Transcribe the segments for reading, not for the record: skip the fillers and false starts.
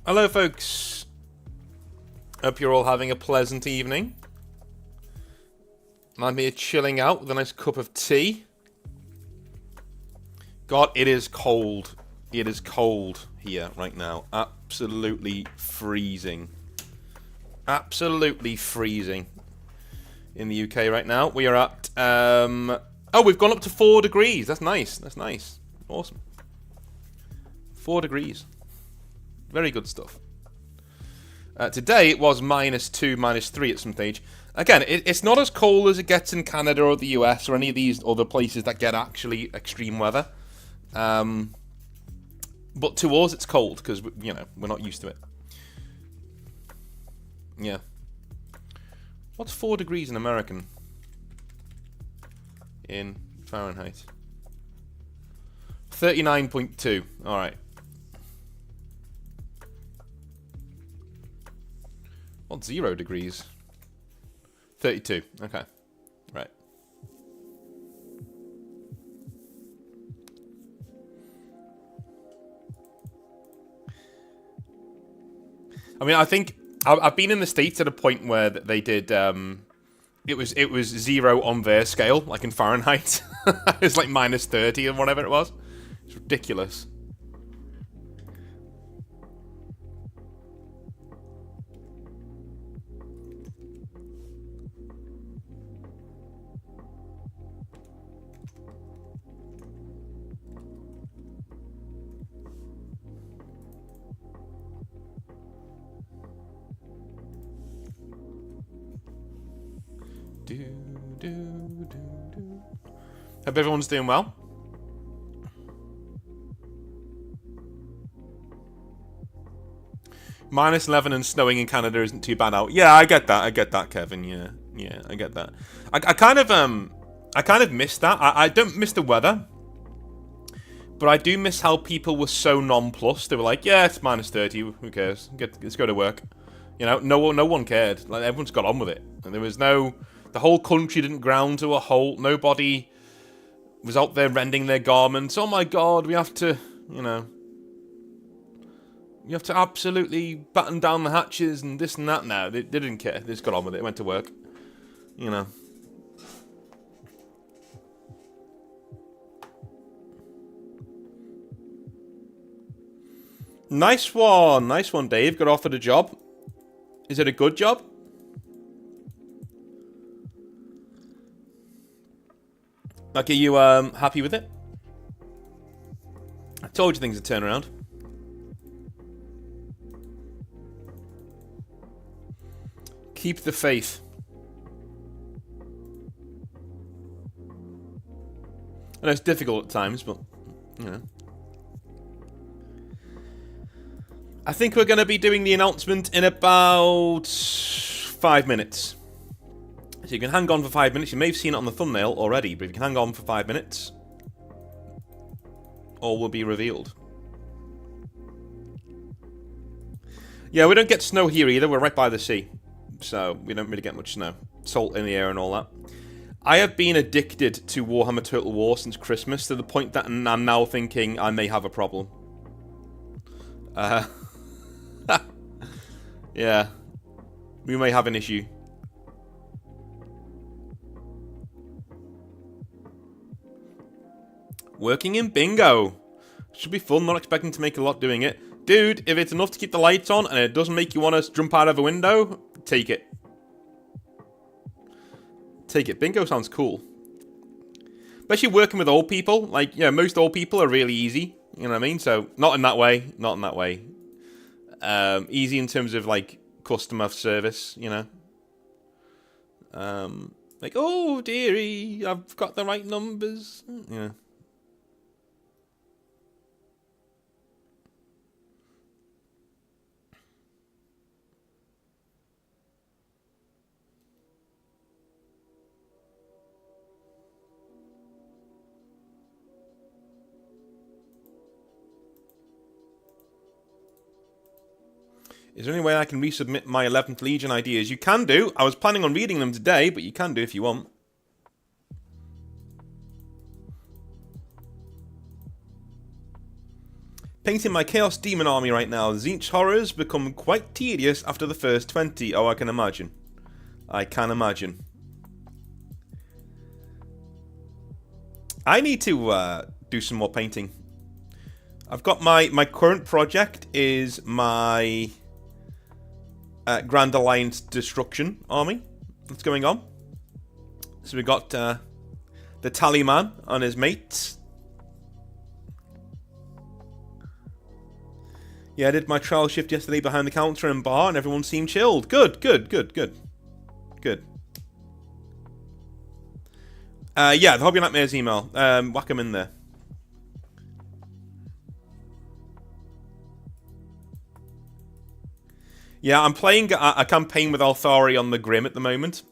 Hello, folks. Hope you're all having a pleasant evening. I'm here chilling out with a nice cup of tea. God, it is cold. It is cold here right now. Absolutely freezing. Absolutely freezing in the UK right now. We are at... oh, we've gone up to 4 degrees. That's nice. That's nice. Awesome. 4 degrees. Very good stuff. Today it was -2, -3 at some stage. Again, it's not as cold as it gets in Canada or the US or any of these other places that get actually extreme weather. But to us it's cold because, you know, we're not used to it. Yeah. What's 4 degrees in American? In Fahrenheit. 39.2. Alright. What's 0 degrees? 32. Okay. Right. I mean, I think I've been in the States at a point where they did. It was 0 on their scale, like in Fahrenheit. It's like -30 or whatever it was. It's ridiculous. Hope everyone's doing well. -11 and snowing in Canada isn't too bad out. Yeah, I get that. I get that, Kevin. Yeah, yeah, I get that. I kind of miss that. I don't miss the weather, but I do miss how people were so nonplussed. They were like, "Yeah, it's -30. Who cares? Let's go to work." You know, no one cared. Like everyone's got on with it, and there was no. The whole country didn't ground to a halt. Nobody was out there rending their garments. Oh my God, we have to, you know, you have to absolutely batten down the hatches and this and that. No, they didn't care. They just got on with it. Went to work. You know. Nice one, Dave. Got offered a job. Is it a good job? Like, are you happy with it? I told you things would turn around. Keep the faith. I know it's difficult at times, but, you know. I think we're going to be doing the announcement in about 5 minutes. So you can hang on for 5 minutes. You may have seen it on the thumbnail already, but if you can hang on for 5 minutes, all will be revealed. Yeah, we don't get snow here either. We're right by the sea, so we don't really get much snow. Salt in the air and all that. I have been addicted to Warhammer Total War since Christmas, to the point that I'm now thinking I may have a problem. Yeah. We may have an issue. Working in bingo. Should be fun, not expecting to make a lot doing it. Dude, if it's enough to keep the lights on and it doesn't make you want to jump out of a window, take it. Take it. Bingo sounds cool. Especially working with old people. Like, yeah, most old people are really easy. You know what I mean? So, not in that way. Not in that way. Easy in terms of, like, customer service, like, oh dearie, I've got the right numbers. Yeah. Is there any way I can resubmit my 11th Legion ideas? You can do. I was planning on reading them today, but you can do if you want. Painting my Chaos Demon army right now. Tzeentch horrors become quite tedious after the first 20. Oh, I can imagine. I can imagine. I need to do some more painting. I've got my current project is my Grand Alliance Destruction army that's going on. So we got the Tallyman and his mates. Yeah, I did my trial shift yesterday behind the counter and bar, and everyone seemed chilled. Good. Yeah, the Hobby Nightmares email. Whack them in there. Yeah, I'm playing a campaign with Althari on the Grim at the moment,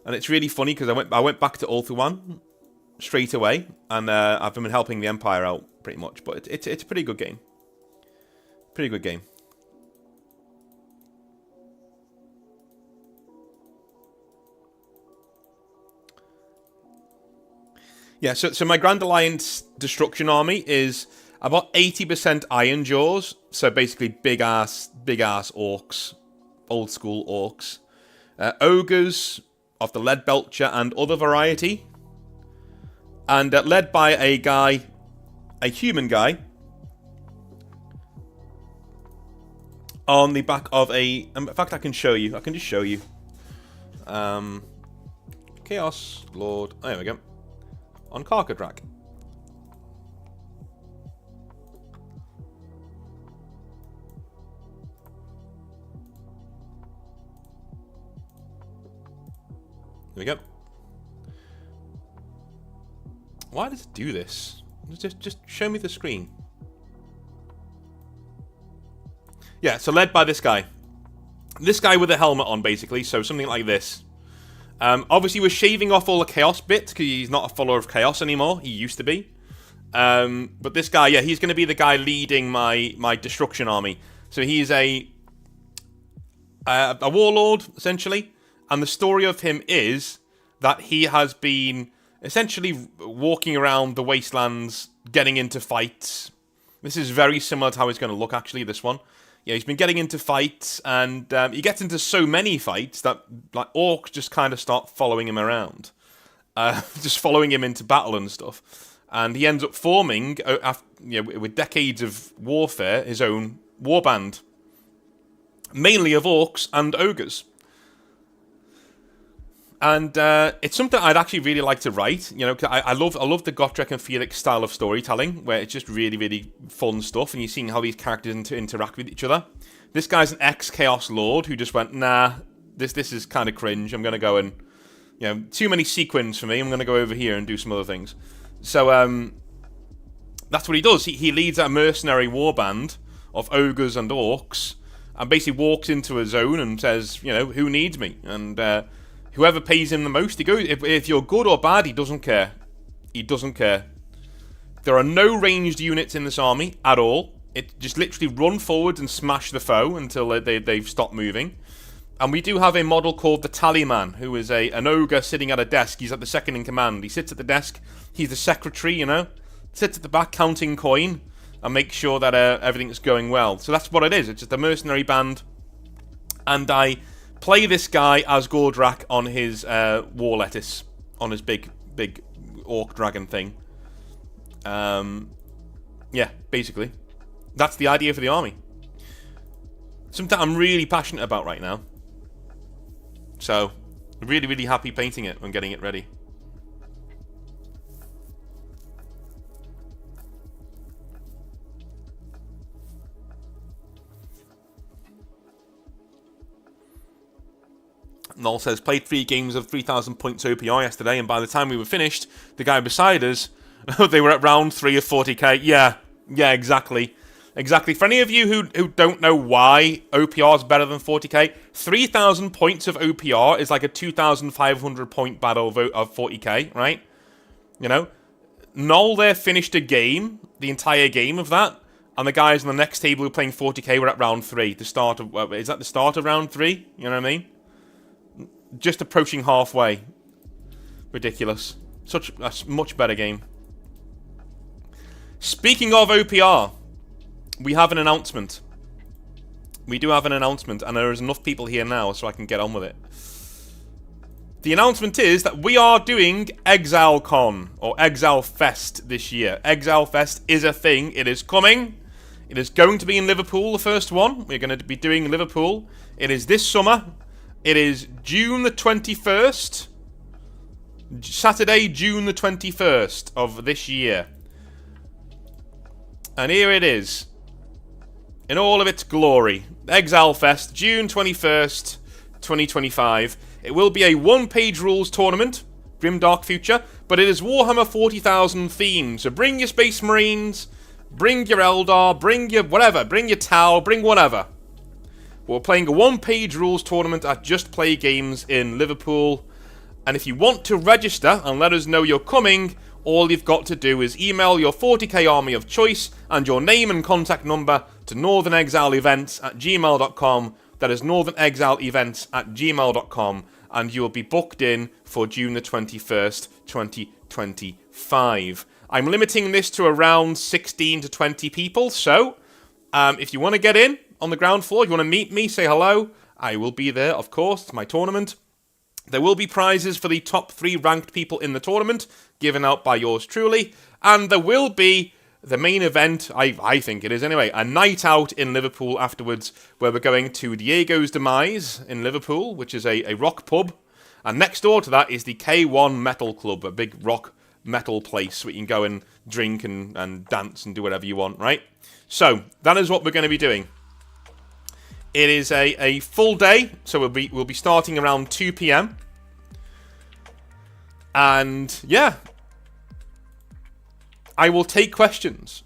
and it's really funny because I went back to Ulthuan straight away, and I've been helping the Empire out pretty much. But it's a pretty good game. Pretty good game. Yeah, so my Grand Alliance Destruction army is about 80% Iron Jaws, so basically big ass orcs, old school orcs, ogres of the Lead Belcher and other variety, and led by a human guy, on the back of in fact I can show you. I can just show you. Chaos Lord. Oh, there we go. On Karkadrak. Here we go. Why does it do this? Just show me the screen. Yeah, so led by this guy. This guy with a helmet on, basically, so something like this. Obviously, we're shaving off all the Chaos bits, because he's not a follower of Chaos anymore. He used to be. But this guy, yeah, he's going to be the guy leading my Destruction army. So he's a warlord, essentially. And the story of him is that he has been essentially walking around the wastelands, getting into fights. This is very similar to how he's going to look, actually, this one. Yeah, he's been getting into fights, and he gets into so many fights that like orcs just kind of start following him around. Just following him into battle and stuff. And he ends up forming, with decades of warfare, his own warband. Mainly of orcs and ogres. And it's something I'd actually really like to write. You know, I love the Gotrek and Felix style of storytelling, where it's just really, really fun stuff, and you're seeing how these characters interact with each other. This guy's an ex-Chaos Lord who just went, nah, this is kind of cringe. I'm going to go and, too many sequins for me. I'm going to go over here and do some other things. So that's what he does. He leads a mercenary warband of ogres and orcs, and basically walks into a zone and says, who needs me? And whoever pays him the most, he goes. If you're good or bad, he doesn't care. He doesn't care. There are no ranged units in this army at all. It just literally run forward and smash the foe until they've stopped moving. And we do have a model called the Tallyman, who is an ogre sitting at a desk. He's at the second in command. He sits at the desk. He's the secretary, Sits at the back counting coin and makes sure that everything's going well. So that's what it is. It's just a mercenary band. And I play this guy as Gordrak on his war lettuce, on his big orc dragon thing. Yeah, basically. That's the idea for the army. Something I'm really passionate about right now. So, really, really happy painting it and getting it ready. Noel says, played 3 games of 3,000 points OPR yesterday, and by the time we were finished, the guy beside us, they were at round 3 of 40k. Yeah, exactly. Exactly. For any of you who don't know why OPR is better than 40k, 3,000 points of OPR is like a 2,500 point battle of 40k, right? You know? Noel there finished a game, the entire game of that, and the guys on the next table who were playing 40k were at round 3. The start of is that the start of round 3? You know what I mean? Just approaching halfway. Ridiculous. Such a much better game. Speaking of OPR, we have an announcement. We do have an announcement, and there is enough people here now so I can get on with it. The announcement is that we are doing ExileCon, or Exile Fest this year. Exile Fest is a thing. It is coming. It is going to be in Liverpool, the first one. We're going to be doing Liverpool. It is this summer. It is June the 21st. Saturday, June the 21st of this year. And here it is. In all of its glory. Exile Fest, June 21st, 2025. It will be a one-page rules tournament, Grimdark Future, but it is Warhammer 40,000 themed. So bring your Space Marines, bring your Eldar, bring your whatever, bring your Tau, bring whatever. We're playing a one-page rules tournament at Just Play Games in Liverpool. And if you want to register and let us know you're coming, all you've got to do is email your 40k army of choice and your name and contact number to northernexileevents@gmail.com. That is northernexileevents@gmail.com, and you will be booked in for June the 21st, 2025. I'm limiting this to around 16 to 20 people, so if you want to get in on the ground floor, you want to meet me, say hello, I will be there, of course. It's my tournament. There will be prizes for the top 3 ranked people in the tournament, given out by yours truly, and there will be the main event, I think it is anyway, a night out in Liverpool afterwards, where we're going to Diego's Demise in Liverpool, which is a rock pub, and next door to that is the K1 Metal Club, a big rock metal place where you can go and drink and dance and do whatever you want, right? So, that is what we're going to be doing. It is a full day, so we'll be starting around 2 p.m. And, yeah, I will take questions.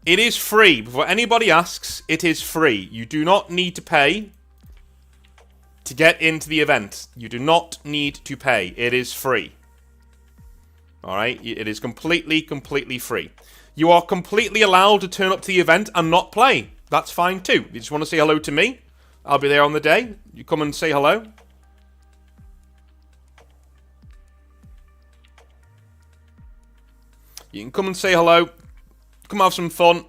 It is free. Before anybody asks, it is free. You do not need to pay to get into the event. You do not need to pay. It is free. Alright? It is completely free. You are completely allowed to turn up to the event and not play. That's fine too. You just want to say hello to me? I'll be there on the day. You come and say hello. You can come and say hello, come have some fun,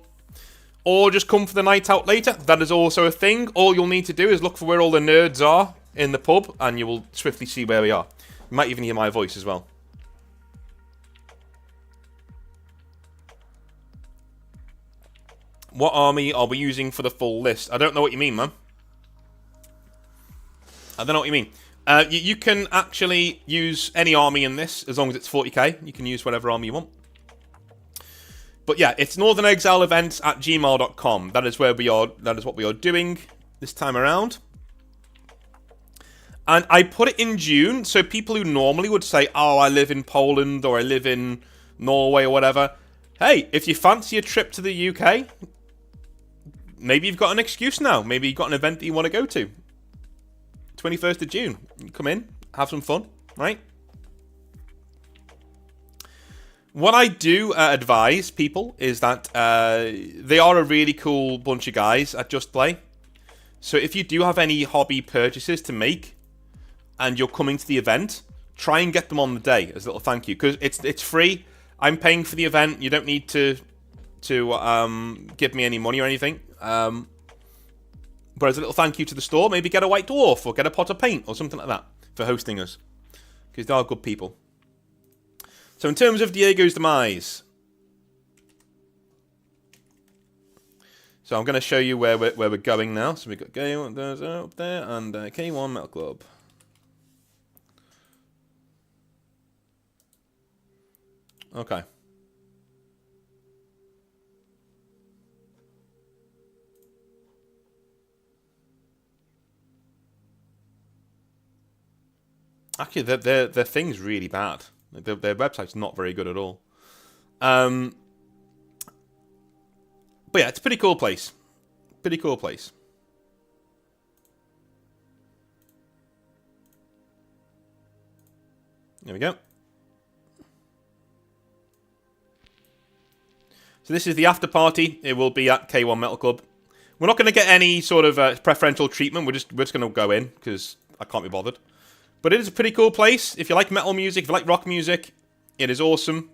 or just come for the night out later. That is also a thing. All you'll need to do is look for where all the nerds are in the pub, and you will swiftly see where we are. You might even hear my voice as well. What army are we using for the full list? I don't know what you mean, man. I don't know what you mean. You can actually use any army in this, as long as it's 40k. You can use whatever army you want. But yeah, it's northernexileevents@gmail.com. That is where we are. That is what we are doing this time around. And I put it in June, so people who normally would say, "Oh, I live in Poland or I live in Norway or whatever." Hey, if you fancy a trip to the UK, maybe you've got an excuse now. Maybe you've got an event that you want to go to. 21st of June. You come in, have some fun, right? What I do advise people is that they are a really cool bunch of guys at Just Play. So if you do have any hobby purchases to make and you're coming to the event, try and get them on the day as a little thank you. Because it's free. I'm paying for the event. You don't need to give me any money or anything. But as a little thank you to the store, maybe get a white dwarf or get a pot of paint or something like that for hosting us. Because they are good people. So in terms of Diego's Demise, so I'm going to show you where we're going now. So we've got K1 up there and K1 Metal Club. Okay. Actually, their thing's really bad. Their website's not very good at all. But yeah, it's a pretty cool place. Pretty cool place. There we go. So this is the after party. It will be at K1 Metal Club. We're not going to get any sort of preferential treatment. We're just going to go in because I can't be bothered. But it is a pretty cool place. If you like metal music, if you like rock music, it is awesome.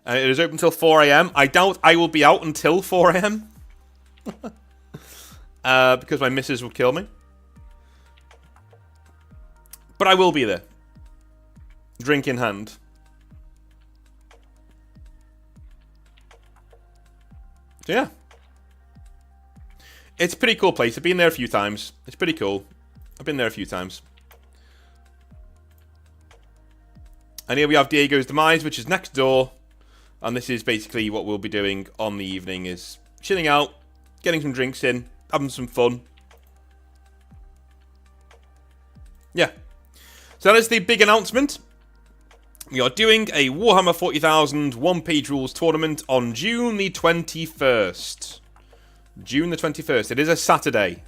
It is open until 4 a.m. I doubt I will be out until 4 a.m. Because my missus will kill me. But I will be there. Drink in hand. So yeah. It's a pretty cool place. I've been there a few times. It's pretty cool. I've been there a few times. And here we have Diego's Demise, which is next door. And this is basically what we'll be doing on the evening, is chilling out, getting some drinks in, having some fun. Yeah. So that is the big announcement. We are doing a Warhammer 40,000 one-page rules tournament on June the 21st. June the 21st. It is a Saturday.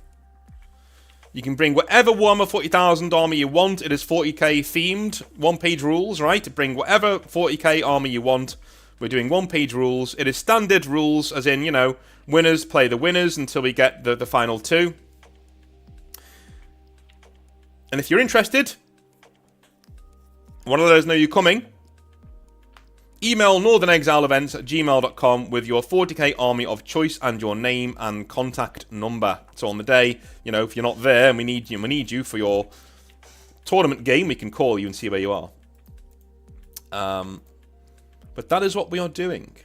You can bring whatever Warhammer 40,000 army you want. It is 40k themed. One-page rules, right? Bring whatever 40k army you want. We're doing one-page rules. It is standard rules, as in, you know, winners play the winners until we get the final two. And if you're interested, want to let us know you're coming, email northernexile@gmail.com with your 40k army of choice and your name and contact number. So on the day, you know, if you're not there and we need you for your tournament game, we can call you and see where you are. But that is what we are doing.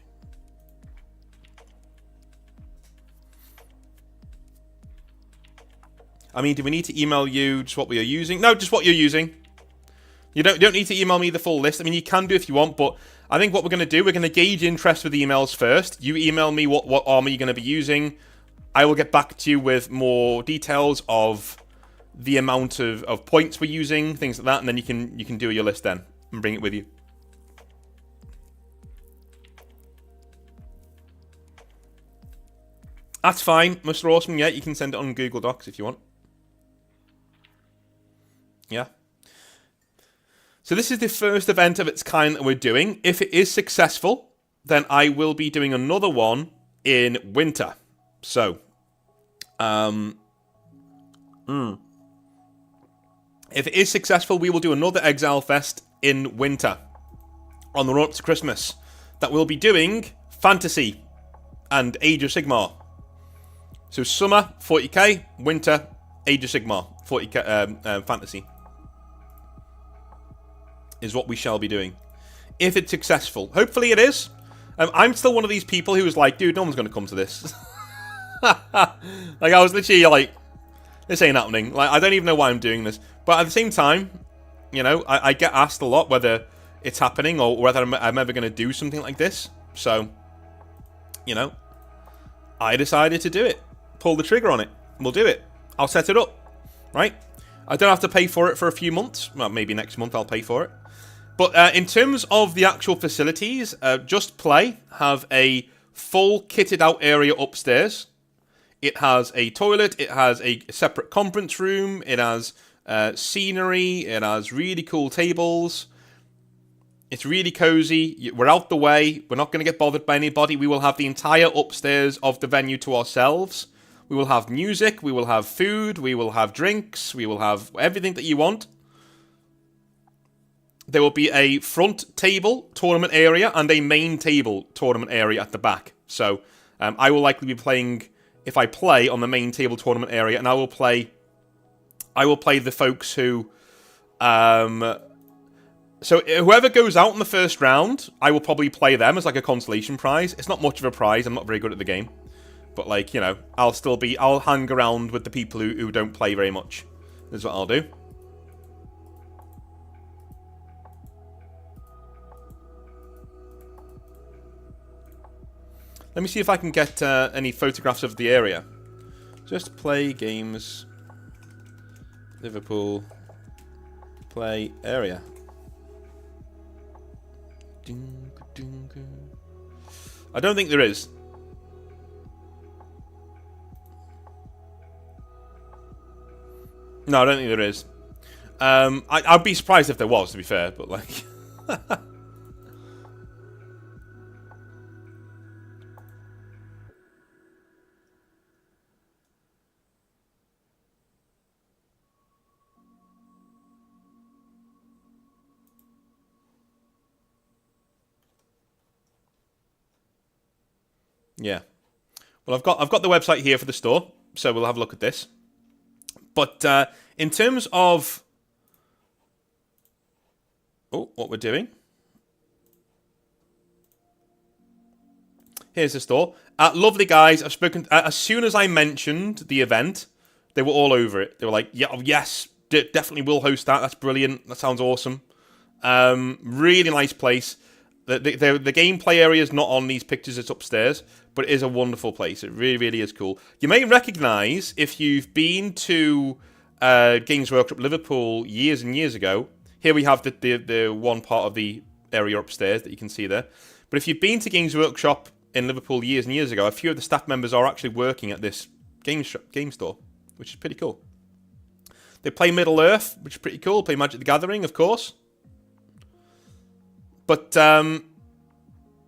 I mean, do we need to email you just what we are using? No, just what you're using. You don't need to email me the full list. I mean, you can do if you want, but I think what we're going to do, we're going to gauge interest with emails first. You email me what armor you're going to be using. I will get back to you with more details of the amount of points we're using, things like that, and then you can do your list then and bring it with you. That's fine, Mr. Awesome. Yeah, you can send it on Google Docs if you want. Yeah. So this is the first event of its kind that we're doing. If it is successful, then I will be doing another one in winter. So, if it is successful, we will do another Exile Fest in winter on the run up to Christmas. That we'll be doing Fantasy and Age of Sigmar. So summer 40k, winter Age of Sigmar 40k Fantasy is what we shall be doing if it's successful. Hopefully it is. I'm still one of these people who was like, dude, no one's going to come to this. Like, I was literally like, this ain't happening. Like, I don't even know why I'm doing this. But at the same time, you know, I get asked a lot whether it's happening or whether I'm ever going to do something like this. So, you know, I decided to do it. Pull the trigger on it. We'll do it. I'll set it up. Right? I don't have to pay for it for a few months. Well, maybe next month I'll pay for it. But in terms of the actual facilities, Just Play have a full kitted out area upstairs. It has a toilet. It has a separate conference room. It has scenery. It has really cool tables. It's really cozy. We're out the way. We're not going to get bothered by anybody. We will have the entire upstairs of the venue to ourselves. We will have music. We will have food. We will have drinks. We will have everything that you want. There will be a front table tournament area and a main table tournament area at the back. So I will likely be playing, if I play, on the main table tournament area, and I will play the folks who, so whoever goes out in the first round, I will probably play them as like a consolation prize. It's not much of a prize. I'm not very good at the game, but like, you know, I'll hang around with the people who don't play very much. Is what I'll do. Let me see if I can get any photographs of the area. Just Play games. Liverpool. Play area. I don't think there is. No, I don't think there is. I'd be surprised if there was, to be fair, but like... Yeah. Well, I've got the website here for the store, so we'll have a look at this. But in terms of what we're doing, here's the store. Lovely guys. I've spoken as soon as I mentioned the event, they were all over it. They were like, "Yeah, oh, yes, definitely will host that. That's brilliant. That sounds awesome." Really nice place. The gameplay area is not on these pictures, it's upstairs, but it is a wonderful place. It really, really is cool. You may recognise, if you've been to Games Workshop Liverpool years and years ago, here we have the one part of the area upstairs that you can see there. But if you've been to Games Workshop in Liverpool years and years ago, a few of the staff members are actually working at this game store, which is pretty cool. They play Middle-earth, which is pretty cool. Play Magic the Gathering, of course. But,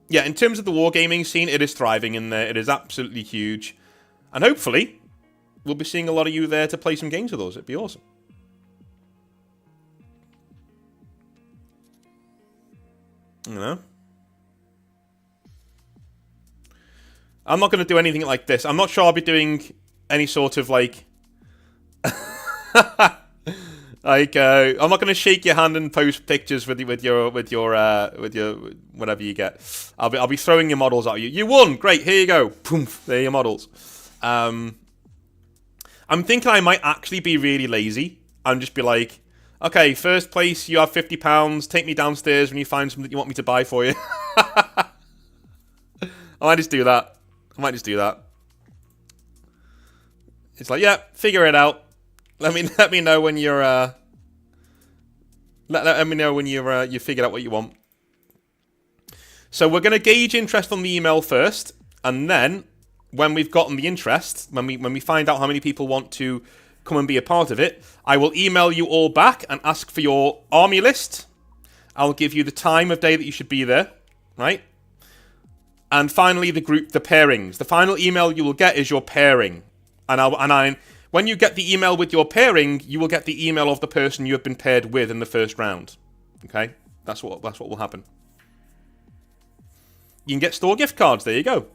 yeah, in terms of the wargaming scene, it is thriving in there. It is absolutely huge. And hopefully, we'll be seeing a lot of you there to play some games with us. It'd be awesome. You know? I'm not going to do anything like this. I'm not sure I'll be doing any sort of, like... Like, I'm not going to shake your hand and post pictures with your whatever you get. I'll be throwing your models at you. You won, great. Here you go. Boom, there are your models. I'm thinking I might actually be really lazy and just be like, okay, first place, you have £50. Take me downstairs when you find something that you want me to buy for you. I might just do that. It's like, yeah, figure it out. Let me know when you're let me know when you figured out what you want. So we're going to gauge interest on the email first, and then when we've gotten the interest, when we find out how many people want to come and be a part of it, I will email you all back and ask for your army list. I'll give you the time of day that you should be there, right? And finally, the pairings. The final email you will get is your pairing, and when you get the email with your pairing, you will get the email of the person you have been paired with in the first round. Okay? That's what will happen. You can get store gift cards. There you go.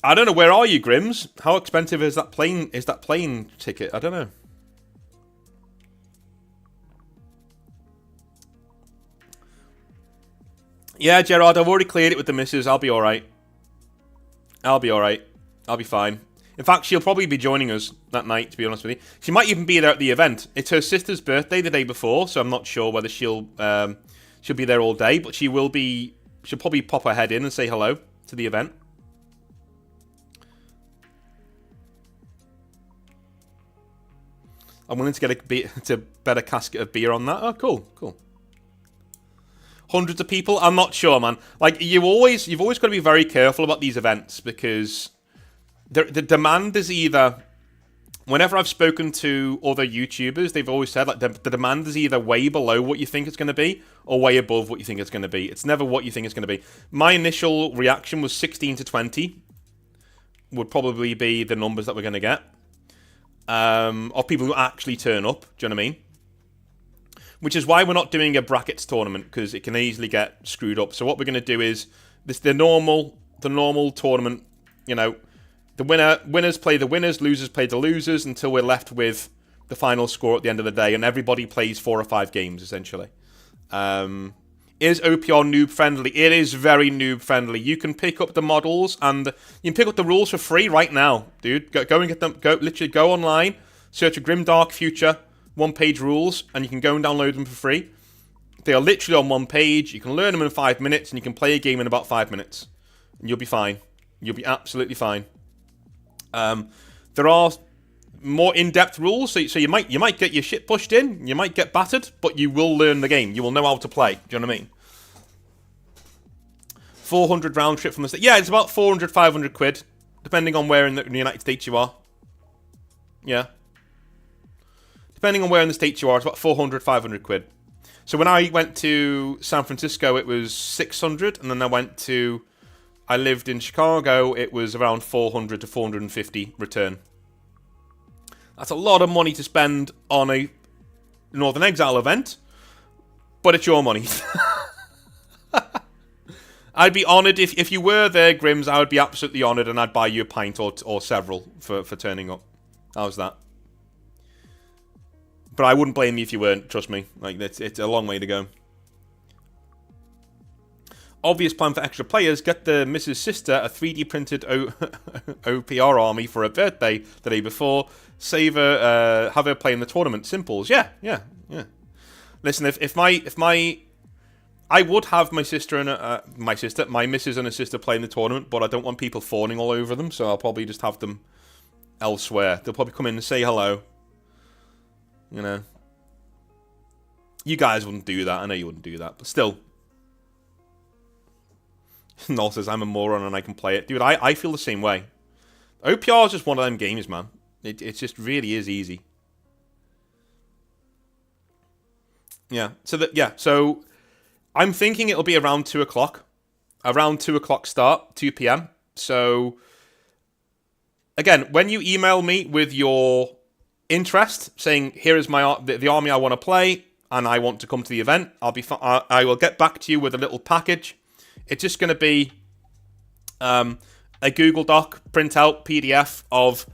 I don't know, where are you, Grims? How expensive is that plane ticket? I don't know. Yeah, Gerard, I've already cleared it with the missus. I'll be alright. I'll be fine. In fact, she'll probably be joining us that night, to be honest with you. She might even be there at the event. It's her sister's birthday the day before, so I'm not sure whether she'll be there all day, but she will be. She'll probably pop her head in and say hello to the event. I'm willing to get a better casket of beer on that. Oh, cool. Hundreds of people? I'm not sure, man. Like, you've always got to be very careful about these events, because the demand is either... Whenever I've spoken to other YouTubers, they've always said, like, the demand is either way below what you think it's going to be or way above what you think it's going to be. It's never what you think it's going to be. My initial reaction was 16 to 20 would probably be the numbers that we're going to get. Of people who actually turn up, do you know what I mean? Which is why we're not doing a brackets tournament, because it can easily get screwed up. So what we're going to do is the normal tournament. You know, the winners play the winners, losers play the losers, until we're left with the final score at the end of the day, and everybody plays 4 or 5 games essentially. Is OPR noob friendly? It is very noob friendly. You can pick up the models and you can pick up the rules for free right now, dude. Go and get them. Literally go online, search a Grimdark Future 1-page rules, and you can go and download them for free. They are literally on one page. You can learn them in 5 minutes, and you can play a game in about 5 minutes, and you'll be fine. You'll be absolutely fine. There are more in-depth rules, so you might get your shit pushed in, you might get battered, but you will learn the game. You will know how to play. Do you know what I mean? 400 round trip from the States. Yeah, it's about 400, 500 quid, depending on where in the United States you are. Yeah. Depending on where in the States you are, it's about 400, 500 quid. So when I went to San Francisco, it was 600, and then I lived in Chicago, it was around 400 to 450 return. That's a lot of money to spend on a Northern Exile event, but it's your money. I'd be honoured if you were there, Grims. I would be absolutely honoured, and I'd buy you a pint or several for turning up. How's that? But I wouldn't blame you if you weren't. Trust me. Like it's a long way to go. Obvious plan for extra players: get the Mrs. Sister a 3D printed OPR army for her birthday the day before. Save her, have her play in the tournament. Simples. Yeah. Listen, if my I would have my sister and my missus and her sister play in the tournament, but I don't want people fawning all over them, so I'll probably just have them elsewhere. They'll probably come in and say hello. You know, you guys wouldn't do that. I know you wouldn't do that, but still. Noel says, I'm a moron and I can play it. Dude, I feel the same way. OPR is just one of them games, man. It just really is easy. Yeah. So I'm thinking it'll be around 2 o'clock. Around 2 o'clock start, 2 p.m. So, again, when you email me with your interest, saying, here is the army I want to play, and I want to come to the event, I will get back to you with a little package. It's just going to be a Google Doc printout PDF of,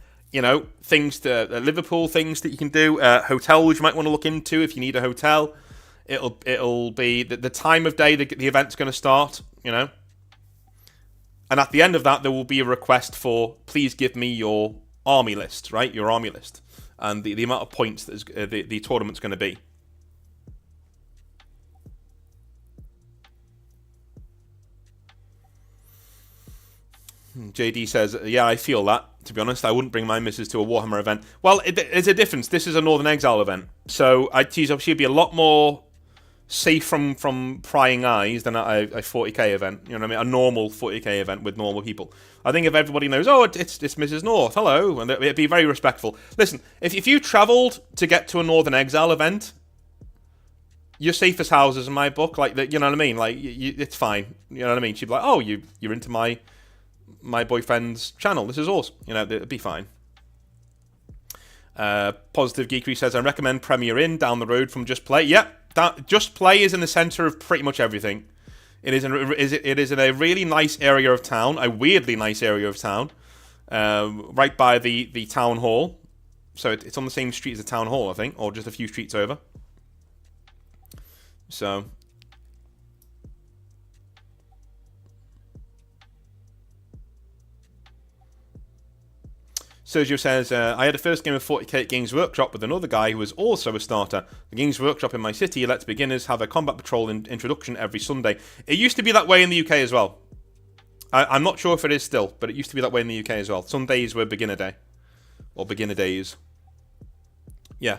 things Liverpool things that you can do, hotels you might want to look into if you need a hotel. It'll be the time of day the event's going to start, And at the end of that, there will be a request for, please give me your army list, right? Your army list. And the amount of points that the tournament's going to be. JD says, yeah, I feel that. To be honest, I wouldn't bring my missus to a Warhammer event. Well, there's a difference. This is a Northern Exile event. So she'd be a lot more safe from prying eyes than a 40k event. You know what I mean? A normal 40k event with normal people. I think if everybody knows, it's Mrs. North, hello, and it'd be very respectful. Listen, if you travelled to get to a Northern Exile event, you're safe as houses in my book. Like, you know what I mean? Like, it's fine. You know what I mean? She'd be like, oh, you're into my boyfriend's channel. This is awesome. It'd be fine. Positive Geekery says, I recommend Premier Inn down the road from Just Play. Yep, Just Play is in the centre of pretty much everything. It is in a really nice area of town, a weirdly nice area of town, right by the town hall. So it's on the same street as the town hall, I think, or just a few streets over. So... Sergio says, I had a first game of 40k at Games Workshop with another guy who was also a starter. The Games Workshop in my city lets beginners have a combat patrol introduction every Sunday. It used to be that way in the UK as well. I'm not sure if it is still, but it used to be that way in the UK as well. Sundays were beginner day. Or beginner days. Yeah.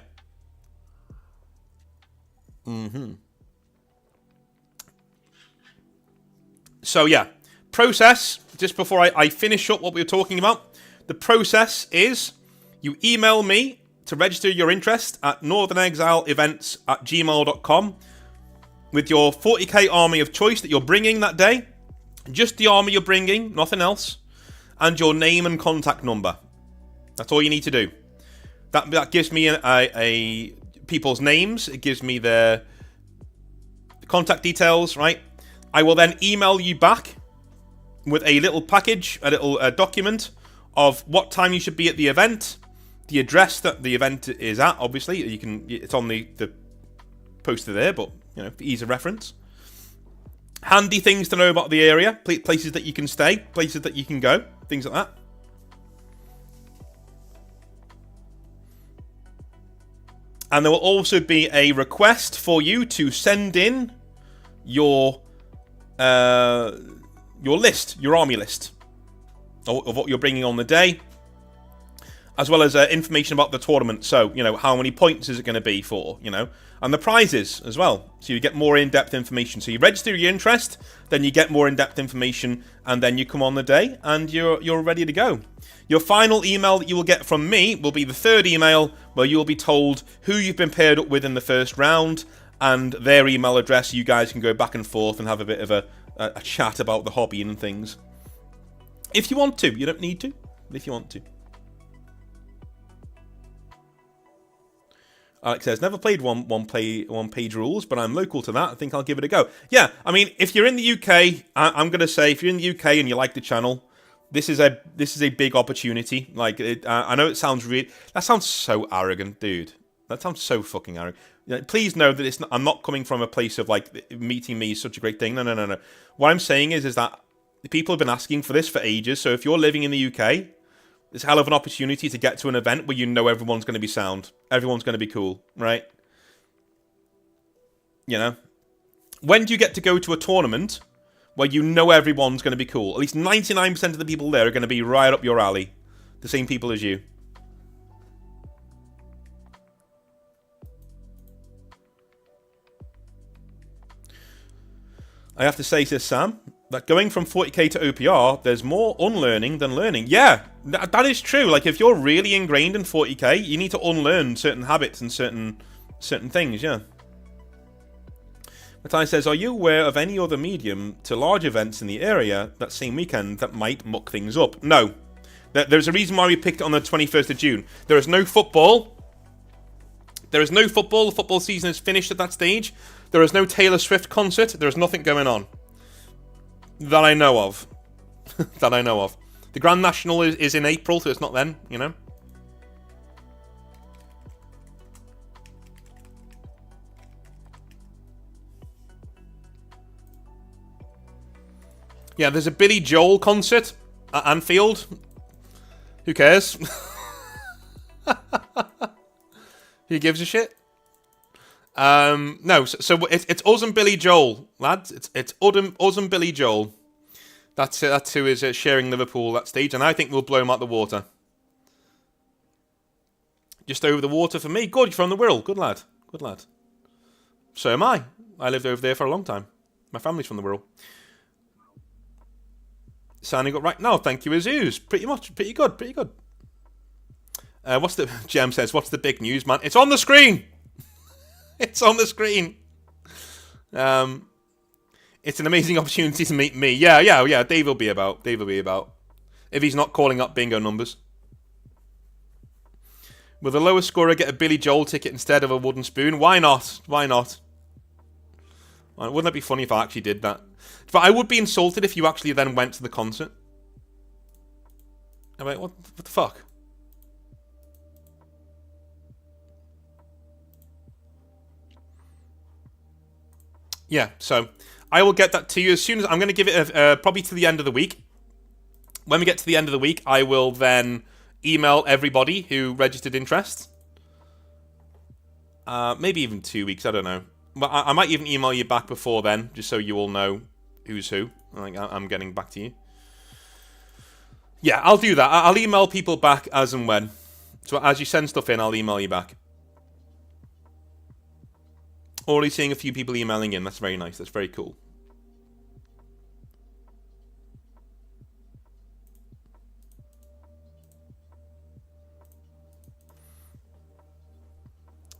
So yeah, process, just before I finish up what we were talking about. The process is you email me to register your interest at northernexileevents@gmail.com with your 40k army of choice that you're bringing that day. Just the army you're bringing, nothing else. And your name and contact number. That's all you need to do. That gives me a people's names. It gives me their contact details, right? I will then email you back with a little package, a little document of what time you should be at the event, the address that the event is at. Obviously, it's on the poster there, but for ease of reference. Handy things to know about the area, places that you can stay, places that you can go, things like that. And there will also be a request for you to send in your list, your army list. of what you're bringing on the day, as well as information about the tournament. So, how many points is it going to be for, and the prizes as well. So you get more in-depth information. So you register your interest, then you get more in-depth information, and then you come on the day, and you're ready to go. Your final email that you will get from me will be the third email, where you will be told who you've been paired up with in the first round, and their email address. You guys can go back and forth and have a bit of a chat about the hobby and things. If you want to. You don't need to, but if you want to. Alex says, never played one page rules, but I'm local to that. I think I'll give it a go. Yeah, I mean, if you're in the UK, I'm going to say, if you're in the UK and you like the channel, this is a big opportunity. Like, I know it sounds that sounds so arrogant, dude. That sounds so fucking arrogant. Please know that I'm not coming from a place of, like, meeting me is such a great thing. No. What I'm saying is that people have been asking for this for ages, so if you're living in the UK, it's a hell of an opportunity to get to an event where everyone's going to be sound. Everyone's going to be cool, right? When do you get to go to a tournament where everyone's going to be cool? At least 99% of the people there are going to be right up your alley. The same people as you. I have to say, says Sam, that going from 40k to OPR, there's more unlearning than learning. Yeah, that is true. Like, if you're really ingrained in 40k, you need to unlearn certain habits and certain things, yeah. Matthias says, are you aware of any other medium to large events in the area that same weekend that might muck things up? No. There's a reason why we picked it on the 21st of June. There is no football. There is no football. The football season is finished at that stage. There is no Taylor Swift concert. There is nothing going on. That I know of. That I know of. The Grand National is in April, so it's not then, Yeah, there's a Billy Joel concert at Anfield. Who cares? Who gives a shit? No, so it's us and Billy Joel, lads. It's us and Billy Joel. That's who is sharing Liverpool that stage, and I think we'll blow him out the water. Just over the water for me. Good, you're from the Wirral. Good lad. Good lad. So am I. I lived over there for a long time. My family's from the Wirral. Signing up right now. Thank you, Azus. Pretty good. Pretty good. Jem says, what's the big news, man? It's on the screen. It's on the screen. It's an amazing opportunity to meet me. Yeah. Dave will be about. If he's not calling up bingo numbers. Will the lowest scorer get a Billy Joel ticket instead of a wooden spoon? Why not? Wouldn't that be funny if I actually did that? But I would be insulted if you actually then went to the concert. I'm like, what the fuck? Yeah, so I will get that to you as soon as I'm going to give it probably to the end of the week. When we get to the end of the week, I will then email everybody who registered interest. Maybe even 2 weeks, I don't know. But I might even email you back before then, just so you all know who's who. I'm getting back to you. Yeah, I'll do that. I'll email people back as and when. So as you send stuff in, I'll email you back. Already seeing a few people emailing in. That's very nice. That's very cool.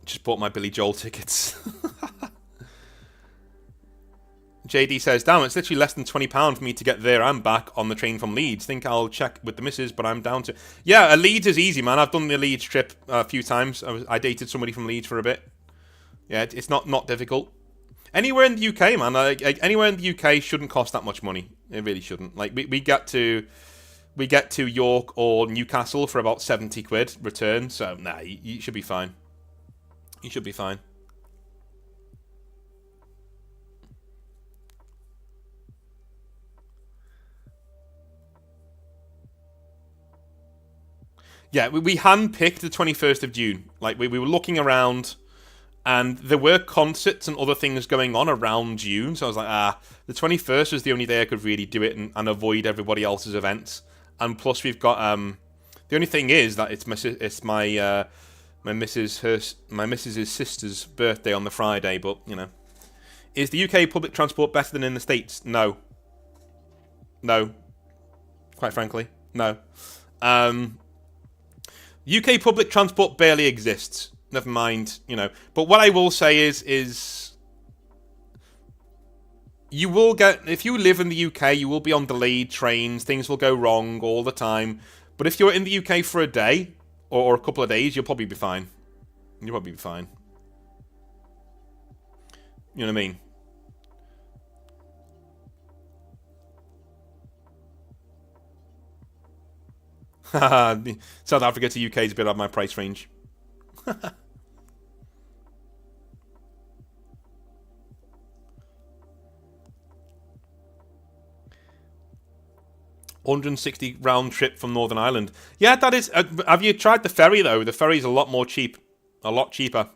Just bought my Billy Joel tickets. JD says, damn, it's literally less than £20 for me to get there and back on the train from Leeds. Think I'll check with the missus, but I'm down to... Yeah, Leeds is easy, man. I've done the Leeds trip a few times. I dated somebody from Leeds for a bit. Yeah, it's not difficult. Anywhere in the UK, man. Anywhere in the UK shouldn't cost that much money. It really shouldn't. Like, we get to York or Newcastle for about 70 quid return. So, nah, you should be fine. You should be fine. Yeah, we handpicked the 21st of June. Like, we were looking around, and there were concerts and other things going on around June. So I was like, the 21st was the only day I could really do it and avoid everybody else's events. and plus we've got the only thing is that it's my missus's sister's birthday on the Friday, but you know, is the UK public transport better than in the States? No. No. Quite frankly, no. UK public transport barely exists. Never mind, you know. But what I will say is you will get, if you live in the UK, you will be on delayed trains. Things will go wrong all the time. But if you're in the UK for a day or a couple of days, you'll probably be fine. You'll probably be fine. You know what I mean? South Africa to UK is a bit out of my price range. £160 round trip from Northern Ireland. Yeah, that is. Have you tried the ferry though? The ferry's a lot more cheap, a lot cheaper.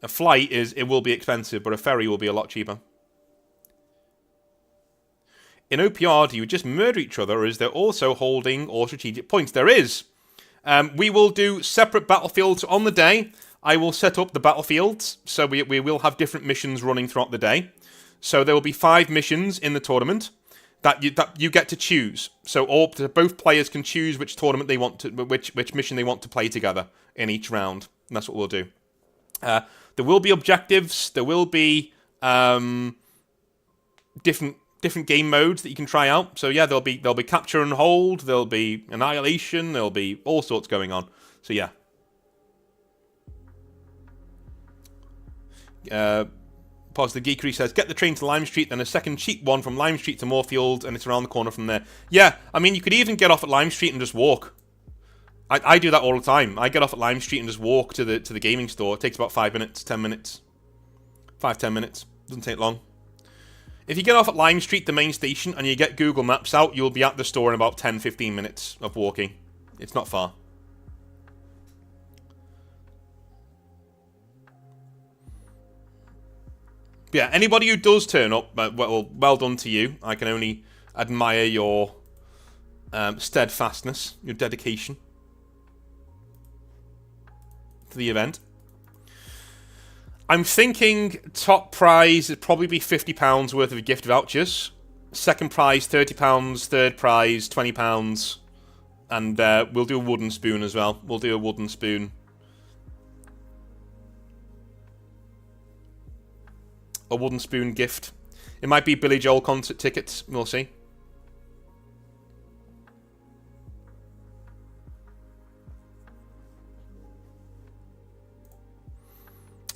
A flight it will be expensive, but a ferry will be a lot cheaper. In OPR, do you just murder each other, or is there also holding or strategic points? There is. We will do separate battlefields on the day. I will set up the battlefields, so we will have different missions running throughout the day. So there will be 5 missions in the tournament that you get to choose. So both players can choose which tournament they want to, which mission they want to play together in each round. And that's what we'll do. There will be objectives. There will be different game modes that you can try out. So yeah, there'll be capture and hold, there'll be annihilation, there'll be all sorts going on. So yeah. Pause. The Geekery says, get the train to Lime Street, then a second cheap one from Lime Street to Moorfield, and it's around the corner from there. Yeah, I mean, you could even get off at Lime Street and just walk. I do that all the time. I get off at Lime Street and just walk to the gaming store. It takes about 5 minutes, 10 minutes. 5-10 minutes. Doesn't take long. If you get off at Lime Street, the main station, and you get Google Maps out, you'll be at the store in about 10-15 minutes of walking. It's not far. Yeah, anybody who does turn up, well done to you. I can only admire your steadfastness, your dedication to the event. I'm thinking top prize would probably be £50 worth of gift vouchers. Second prize, £30. Third prize, £20. And we'll do a wooden spoon as well. We'll do a wooden spoon. A wooden spoon gift. It might be Billy Joel concert tickets. We'll see.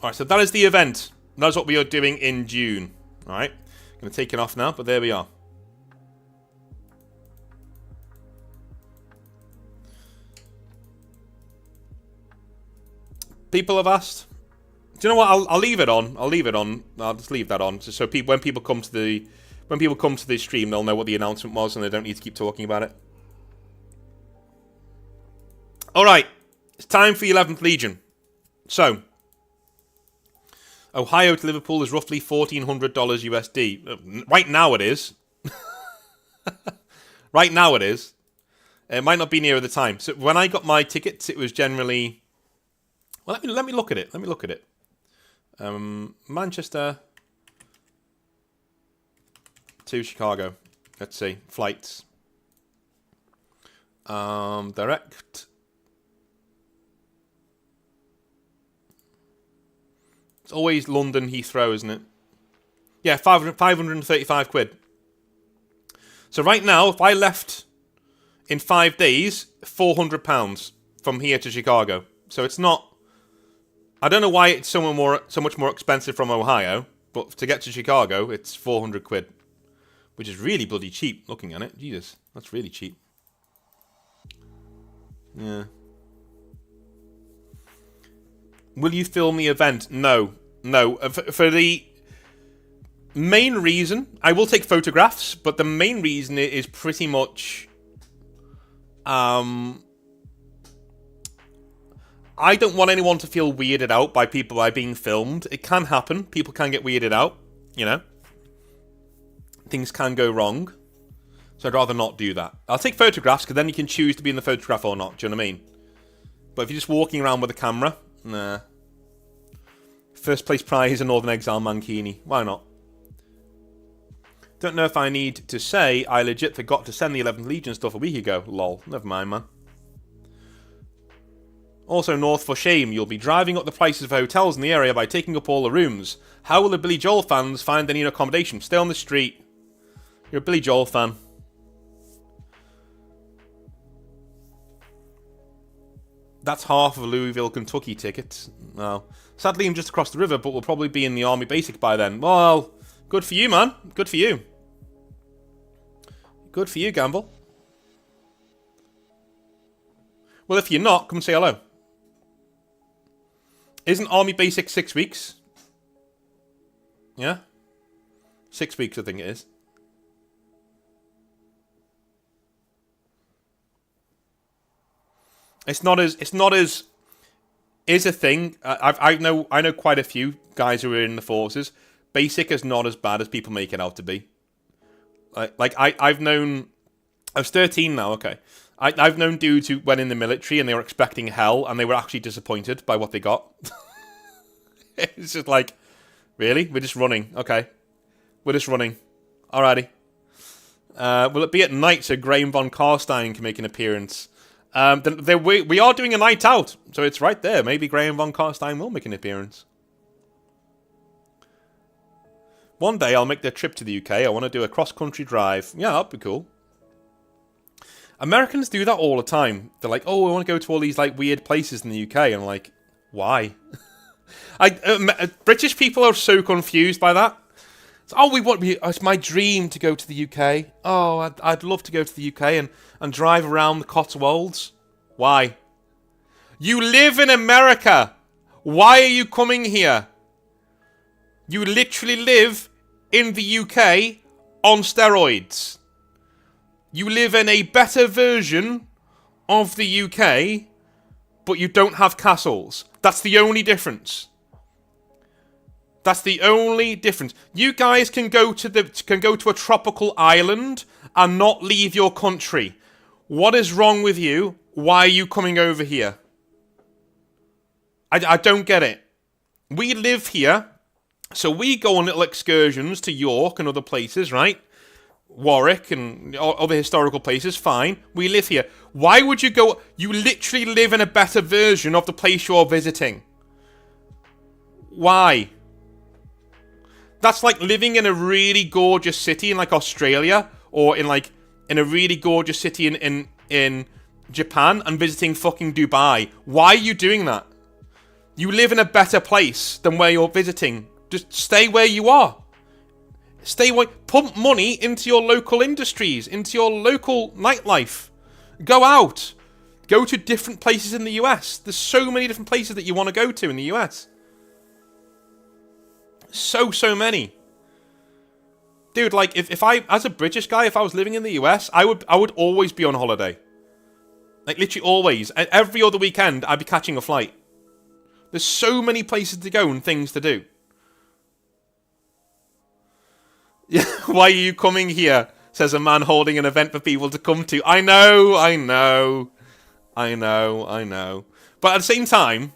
Alright, so that is the event. That's what we are doing in June. Alright. Going to take it off now, but there we are. People have asked. Do you know what? I'll leave it on. I'll leave it on. I'll just leave that on, just so when people come to the stream, they'll know what the announcement was, and they don't need to keep talking about it. All right, it's time for 11th Legion. So, Ohio to Liverpool is roughly $1,400 USD. Right now it is. Right now it is. It might not be nearer the time. So when I got my tickets, it was generally. Well, let me look at it. Let me look at it. Manchester to Chicago. Let's see. Flights. Direct. It's always London Heathrow, isn't it? Yeah, 535 quid. So right now, if I left in 5 days, £400 from here to Chicago. So it's not. I don't know why it's so much more expensive from Ohio, but to get to Chicago, it's 400 quid, which is really bloody cheap. Looking at it, Jesus, that's really cheap. Yeah. Will you film the event? No. For the main reason, I will take photographs, but the main reason is pretty much, I don't want anyone to feel weirded out by people by being filmed. It can happen. People can get weirded out, you know. Things can go wrong. So I'd rather not do that. I'll take photographs, because then you can choose to be in the photograph or not. Do you know what I mean? But if you're just walking around with a camera, nah. First place prize, a Northern Exile Mankini. Why not? Don't know if I need to say I legit forgot to send the 11th Legion stuff a week ago. Lol. Never mind, man. Also, North, for shame. You'll be driving up the prices of hotels in the area by taking up all the rooms. How will the Billy Joel fans find any accommodation? Stay on the street. You're a Billy Joel fan. That's half of a Louisville, Kentucky ticket. Well, sadly, I'm just across the river, but we'll probably be in the Army Basic by then. Well, good for you, man. Good for you. Good for you, Gamble. Well, if you're not, come say hello. Isn't Army Basic 6 weeks? Yeah? 6 weeks, I think it is. It's not as is a thing. I know quite a few guys who are in the forces. Basic is not as bad as people make it out to be. I've known, I was 13 now. Okay, I've known dudes who went in the military and they were expecting hell and they were actually disappointed by what they got. It's just like, really? We're just running. Okay, we're just running. Alrighty. Will it be at night so Graham von Karstein can make an appearance? We are doing a night out, so it's right there. Maybe Graham von Karstein will make an appearance. One day I'll make the trip to the UK. I want to do a cross-country drive. Yeah, that'd be cool. Americans do that all the time. They're like, oh, I want to go to all these like weird places in the UK. And I'm like, why? British people are so confused by that. It's my dream to go to the UK. Oh, I'd love to go to the UK and drive around the Cotswolds. Why? You live in America. Why are you coming here? You literally live in the UK on steroids. You live in a better version of the UK, but you don't have castles. That's the only difference. That's the only difference. You guys can go to a tropical island and not leave your country. What is wrong with you? Why are you coming over here? I don't get it. We live here, so we go on little excursions to York and other places, right? Warwick and other historical places, fine. We live here. Why would you go? You literally live in a better version of the place you're visiting. Why? That's like living in a really gorgeous city in like Australia or in a really gorgeous city in Japan and visiting fucking Dubai. Why are you doing that? You live in a better place than where you're visiting. Just stay where you are. Pump money into your local industries, into your local nightlife. Go out. Go to different places in the US. There's so many different places that you want to go to in the US. So many. Dude, like, if I, as a British guy, if I was living in the US, I would always be on holiday. Like, literally always. Every other weekend, I'd be catching a flight. There's so many places to go and things to do. Yeah, why are you coming here? Says a man holding an event for people to come to. I know. But at the same time,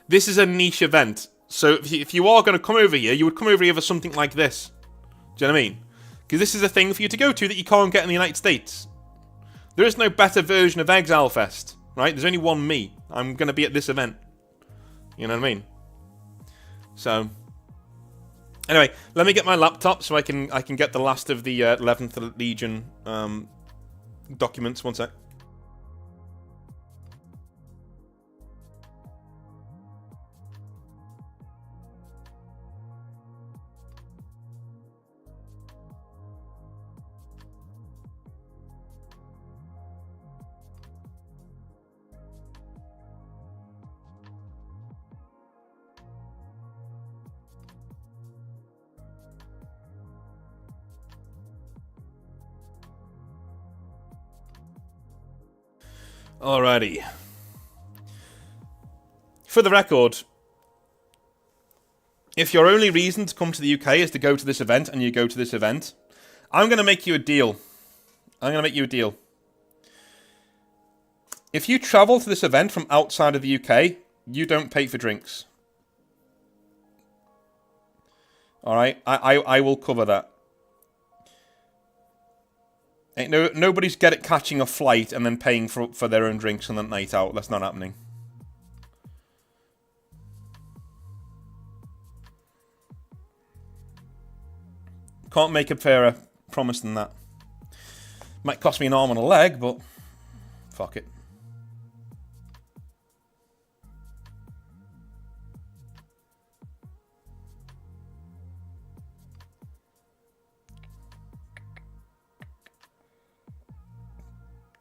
this is a niche event. So if you are going to come over here, you would come over here for something like this. Do you know what I mean? Because this is a thing for you to go to that you can't get in the United States. There is no better version of Exile Fest, right? There's only one me. I'm going to be at this event. You know what I mean? So, anyway, let me get my laptop so I can get the last of the 11th Legion documents. One sec. Alrighty. For the record, if your only reason to come to the UK is to go to this event, and you go to this event, I'm going to make you a deal. I'm going to make you a deal. If you travel to this event from outside of the UK, you don't pay for drinks. Alright? I will cover that. Nobody's catching a flight and then paying for their own drinks on that night out. That's not happening. Can't make a fairer promise than that. Might cost me an arm and a leg, but fuck it.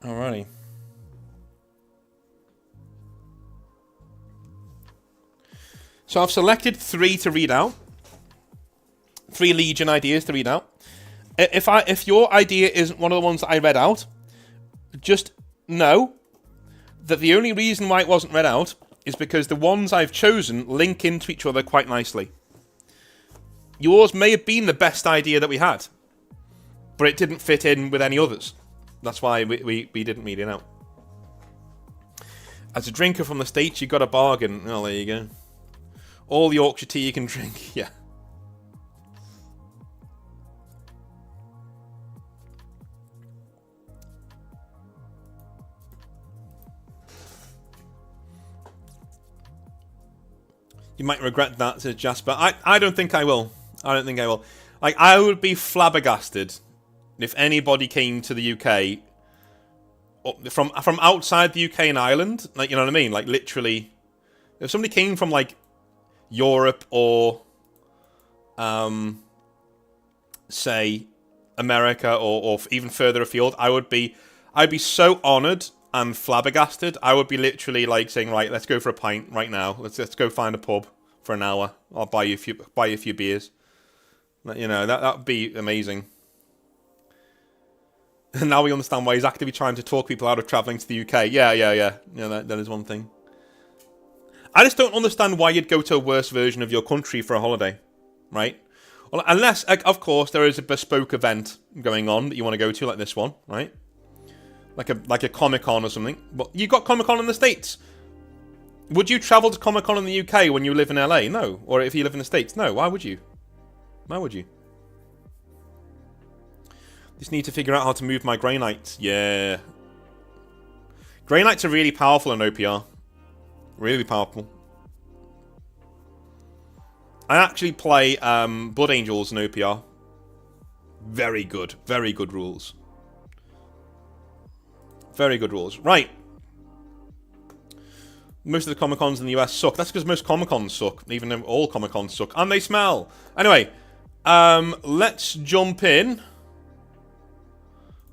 Alrighty. So I've selected 3 to read out. 3 Legion ideas to read out. If your idea isn't one of the ones that I read out, just know that the only reason why it wasn't read out is because the ones I've chosen link into each other quite nicely. Yours may have been the best idea that we had, but it didn't fit in with any others. That's why we didn't read it out. As a drinker from the States, you got a bargain. Oh, there you go. All Yorkshire tea you can drink. Yeah. You might regret that, says Jasper. I don't think I will. I don't think I will. Like, I would be flabbergasted if anybody came to the UK from outside the UK and Ireland. Like, you know what I mean? Like, literally, if somebody came from like Europe or, say, America or even further afield, I'd be so honoured and flabbergasted. I would be literally like saying, right, let's go for a pint right now. Let's go find a pub for an hour. I'll buy you a few beers. You know, that would be amazing. And now we understand why he's actively trying to talk people out of travelling to the UK. Yeah. That is one thing. I just don't understand why you'd go to a worse version of your country for a holiday, right? Well, unless, of course, there is a bespoke event going on that you want to go to, like this one, right? Like a Comic-Con or something. But you got Comic-Con in the States. Would you travel to Comic-Con in the UK when you live in LA? No. Or if you live in the States? No. Why would you? Why would you? Just need to figure out how to move my Grey Knights. Yeah. Grey Knights are really powerful in OPR. Really powerful. I actually play Blood Angels in OPR. Very good. Very good rules. Very good rules. Right. Most of the Comic-Cons in the US suck. That's because most Comic-Cons suck. Even though all Comic-Cons suck. And they smell. Anyway. Let's jump in.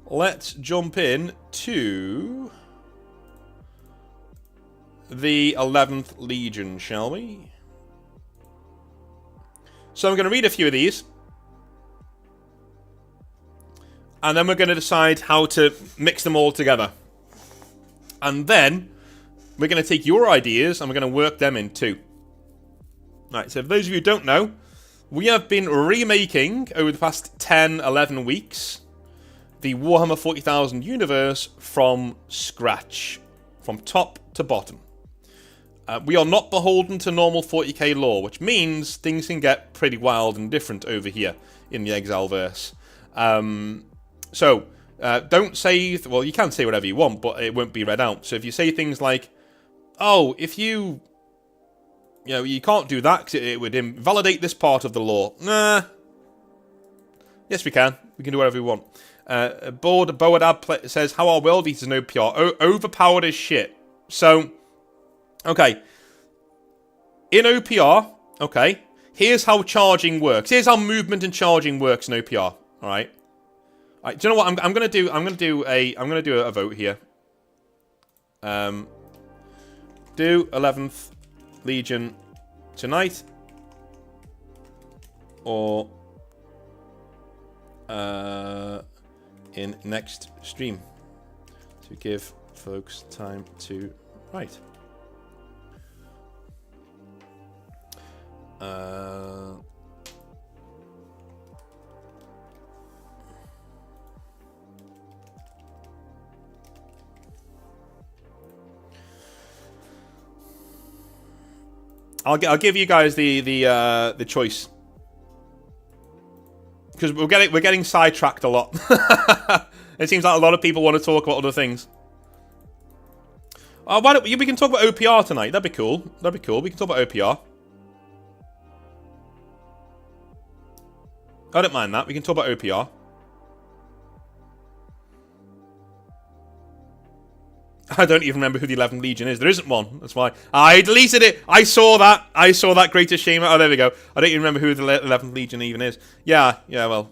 Let's jump in to the 11th Legion, shall we? So I'm going to read a few of these. And then we're going to decide how to mix them all together. And then we're going to take your ideas and we're going to work them in too. Right, so for those of you who don't know, we have been remaking over the past 10, 11 weeks the Warhammer 40,000 universe from scratch. From top to bottom. We are not beholden to normal 40k lore, which means things can get pretty wild and different over here in the Exile verse. So, don't say... Well, you can say whatever you want, but it won't be read out. So if you say things like, oh, if you... You know, you can't do that because it would invalidate this part of the lore. Nah. Yes, we can. We can do whatever we want. Boadab says, how are World Eaters in OPR? Overpowered as shit. So, okay. In OPR, okay, here's how charging works. Here's how movement and charging works in OPR. Alright. Alright, do you know what? I'm gonna do a vote here. Do 11th Legion tonight. Or in next stream. To give folks time to write. I'll give you guys the choice. Because we're getting sidetracked a lot. It seems like a lot of people want to talk about other things. Why don't we can talk about OPR tonight? That'd be cool. That'd be cool. We can talk about OPR. I don't mind that. We can talk about OPR. I don't even remember who the 11th Legion is. There isn't one. That's why. I deleted it. I saw that. I saw that greatest shame. Oh, there we go. I don't even remember who the 11th Legion even is. Yeah, well.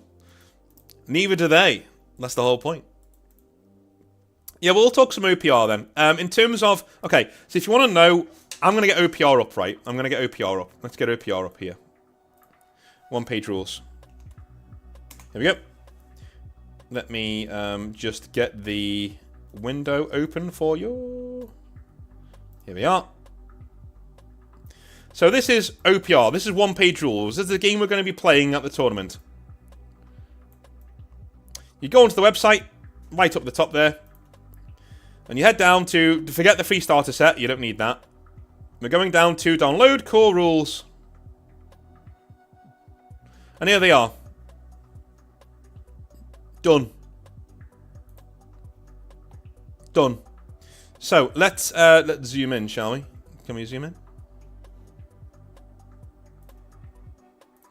Neither do they. That's the whole point. Yeah, we'll talk some OPR then. In terms of... Okay, so if you want to know... I'm going to get OPR up, right? I'm going to get OPR up. Let's get OPR up here. One-page rules. Here we go. Let me just get the window open for you. Here we are. So this is OPR. This is one-page rules. This is the game we're going to be playing at the tournament. You go onto the website, right up the top there. And you head down to... Forget the free starter set. You don't need that. We're going down to download core rules. And here they are. Done. Done. So let's zoom in, shall we? Can we zoom in?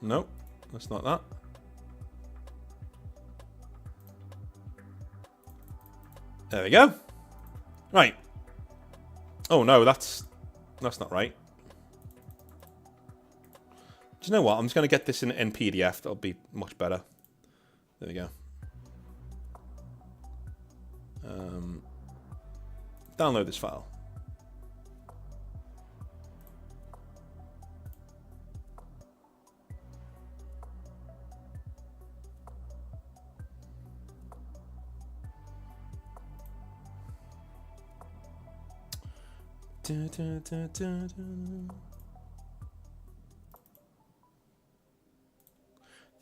No, that's not that. There we go. Right. Oh no, that's not right. Do you know what? I'm just going to get this in PDF. That'll be much better. There we go. Download this file.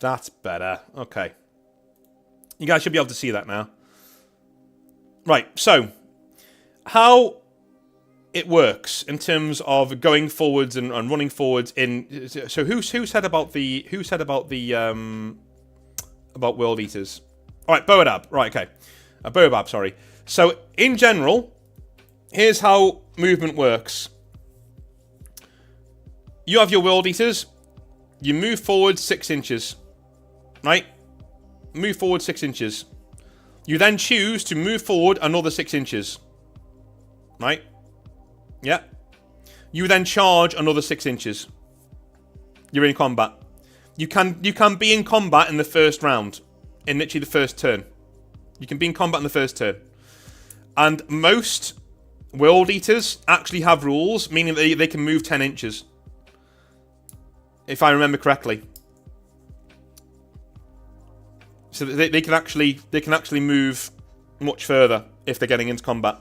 That's better. Okay. You guys should be able to see that now. Right, so how it works in terms of going forwards and running forwards in... So who said about the about World Eaters? Alright, Boabab. Right, okay. Boabab, sorry. So in general, here's how movement works. You have your World Eaters. You move forward 6 inches. Right? Move forward 6 inches. You then choose to move forward another 6 inches. Right? Yeah. You then charge another 6 inches. You're in combat. You can be in combat in the first round. In literally the first turn. You can be in combat in the first turn. And most World Eaters actually have rules, meaning that they can move 10 inches. If I remember correctly. So they can actually move much further if they're getting into combat.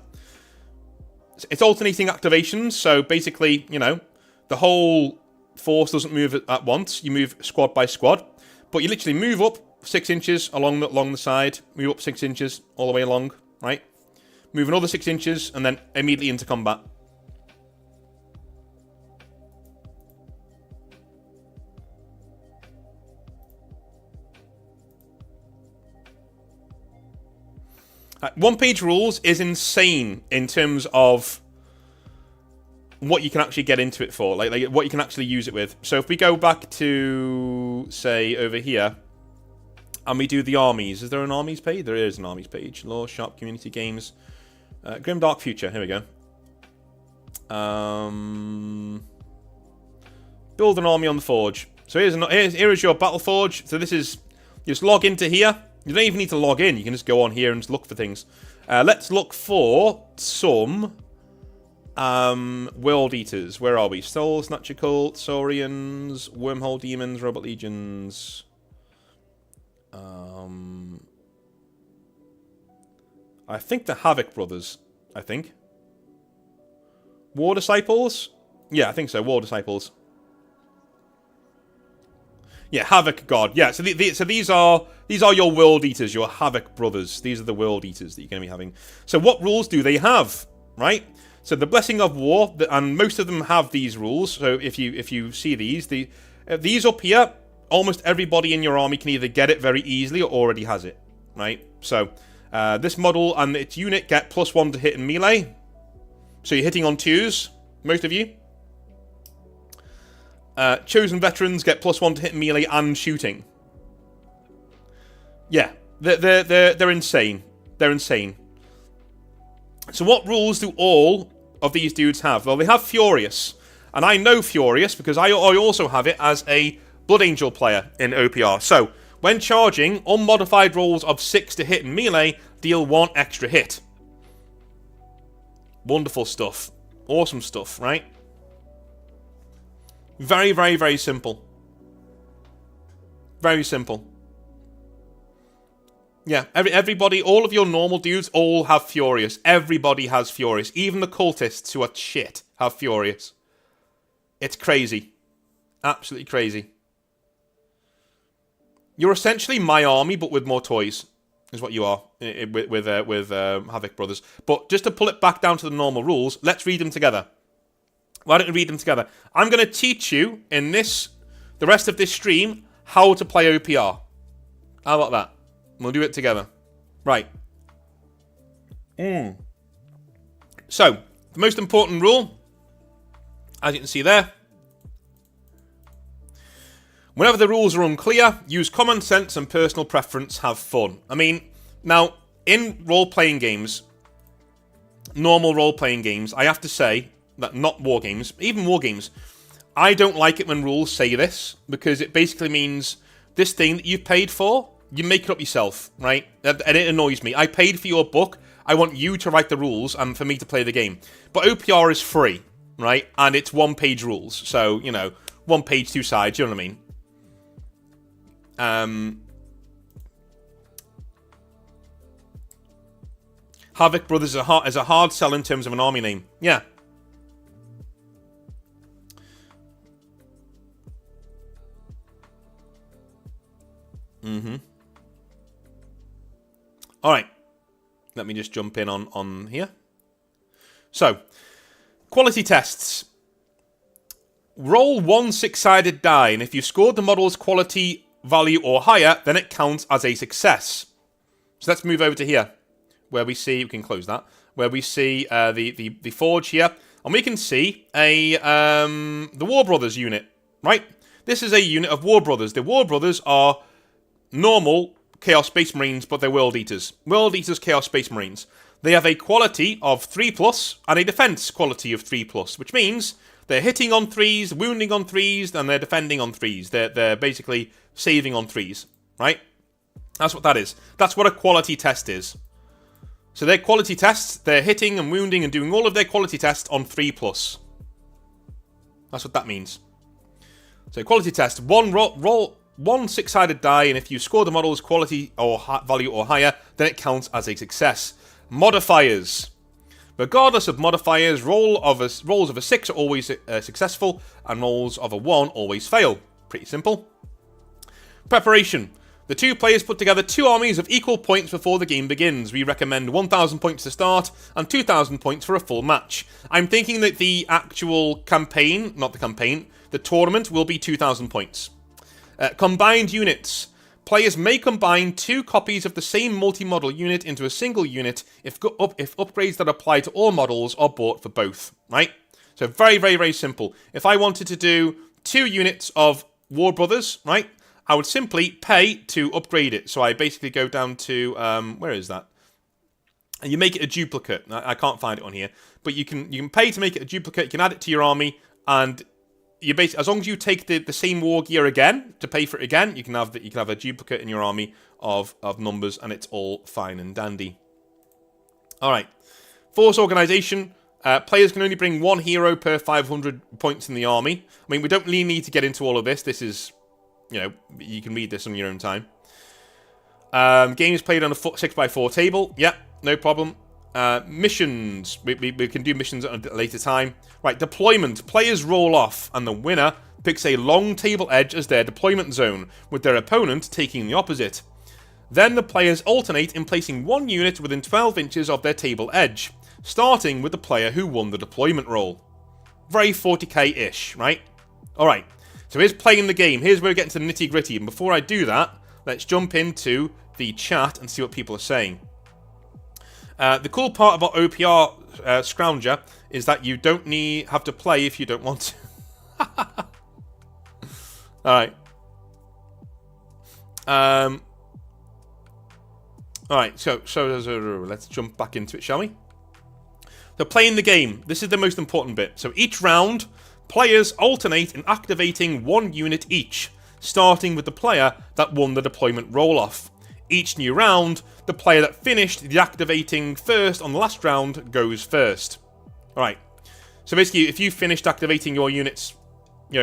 It's alternating activations, so basically, you know, the whole force doesn't move at once. You move squad by squad, but you literally move up 6 inches along the side, move up 6 inches all the way along, right? Move another 6 inches, and then immediately into combat. One-page rules is insane in terms of what you can actually get into it for, like what you can actually use it with. So if we go back to, say, over here, and we do the armies. Is there an armies page? There is an armies page. Law, shop, community, games. Grimdark Future. Here we go. Build an army on the Forge. So here is your Battle Forge. So this is... You just log into here. You don't even need to log in. You can just go on here and just look for things. Let's look for some World Eaters. Where are we? Soul Snatcher Cult, Saurians, Wormhole Demons, Robot Legions. I think the Havoc Brothers. I think. War Disciples? Yeah, I think so. War Disciples. Yeah, Havoc God. Yeah, so these are your World Eaters, your Havoc Brothers. These are the World Eaters that you're going to be having. So what rules do they have, right? So the Blessing of War, and most of them have these rules. So if you see these up here, almost everybody in your army can either get it very easily or already has it, right? So this model and its unit get +1 to hit and melee. So you're hitting on 2s, most of you. Chosen veterans get +1 to hit melee and shooting. Yeah, they're insane. They're insane. So what rules do all of these dudes have? Well, they have Furious. And I know Furious because I also have it as a Blood Angel player in OPR. So, when charging, unmodified rolls of 6 to hit and melee deal 1 extra hit. Wonderful stuff. Awesome stuff, right? Very, very, very simple. Very simple. Yeah, everybody, all of your normal dudes all have Furious. Everybody has Furious. Even the cultists who are shit have Furious. It's crazy. Absolutely crazy. You're essentially my army, but with more toys, is what you are with Havoc Brothers. But just to pull it back down to the normal rules, let's read them together. Why don't we read them together? I'm going to teach you in the rest of this stream how to play OPR. How about that? We'll do it together. Right. So, the most important rule, as you can see there, whenever the rules are unclear, use common sense and personal preference, have fun. I mean, now, in role-playing games, normal role-playing games, I have to say that not war games, even war games, I don't like it when rules say this, because it basically means this thing that you've paid for, you make it up yourself, right? And it annoys me. I paid for your book. I want you to write the rules and for me to play the game. But OPR is free, right? And it's one-page rules. So, you know, 1 page, 2 sides, you know what I mean? Havoc Brothers is a hard sell in terms of an army name. Yeah. Alright, let me just jump in on here. So, quality tests. Roll 1 6-sided die, and if you scored the model's quality value or higher, then it counts as a success. So let's move over to here, where we see, we can close that, where we see the Forge here, and we can see the War Brothers unit, right? This is a unit of War Brothers. The War Brothers are normal Chaos Space Marines, but they're World Eaters. World Eaters, Chaos Space Marines. They have a quality of 3+, and a defense quality of 3+, which means they're hitting on 3s, wounding on 3s, and they're defending on 3s. They're basically saving on 3s, right? That's what that is. That's what a quality test is. So their quality tests, they're hitting and wounding and doing all of their quality tests on 3+. That's what that means. So quality test, roll 1 6-sided die, and if you score the model's quality or value or higher, then it counts as a success. Modifiers. Regardless of modifiers, rolls of a 6 are always successful, and rolls of a 1 always fail. Pretty simple. Preparation. The two players put together 2 armies of equal points before the game begins. We recommend 1,000 points to start, and 2,000 points for a full match. I'm thinking that the actual campaign, not the campaign, the tournament will be 2,000 points. Combined units. Players may combine 2 copies of the same multi-model unit into a single unit if upgrades that apply to all models are bought for both, right? So very, very, very simple. If I wanted to do 2 units of War Brothers, right, I would simply pay to upgrade it. So I basically go down to, where is that? And you make it a duplicate. I can't find it on here. But you can pay to make it a duplicate, you can add it to your army, and you basically, as long as you take the same war gear again to pay for it again, you can have a duplicate in your army of numbers, and it's all fine and dandy. All right, force organization. Players can only bring 1 hero per 500 points in the army. I mean, we don't really need to get into all of this. This is, you know, you can read this on your own time. Games played on a 6x4 table. Yeah, no problem. Missions. We can do missions at a later time. Right, deployment. Players roll off, and the winner picks a long table edge as their deployment zone, with their opponent taking the opposite. Then the players alternate in placing 1 unit within 12 inches of their table edge. starting with the player who won the deployment roll. Very 40k-ish, right? Alright, so here's playing the game. Here's where we get into the nitty-gritty. And before I do that, let's jump into the chat and see what people are saying. The cool part about OPR Scrounger is that you don't have to play if you don't want to. Alright. Alright, so let's jump back into it, shall we? So playing the game. This is the most important bit. So each round, players alternate in activating one unit each, starting with the player that won the deployment roll-off. Each new round, the player that finished the activating first on the last round goes first. Alright. So basically, if you finished activating your units,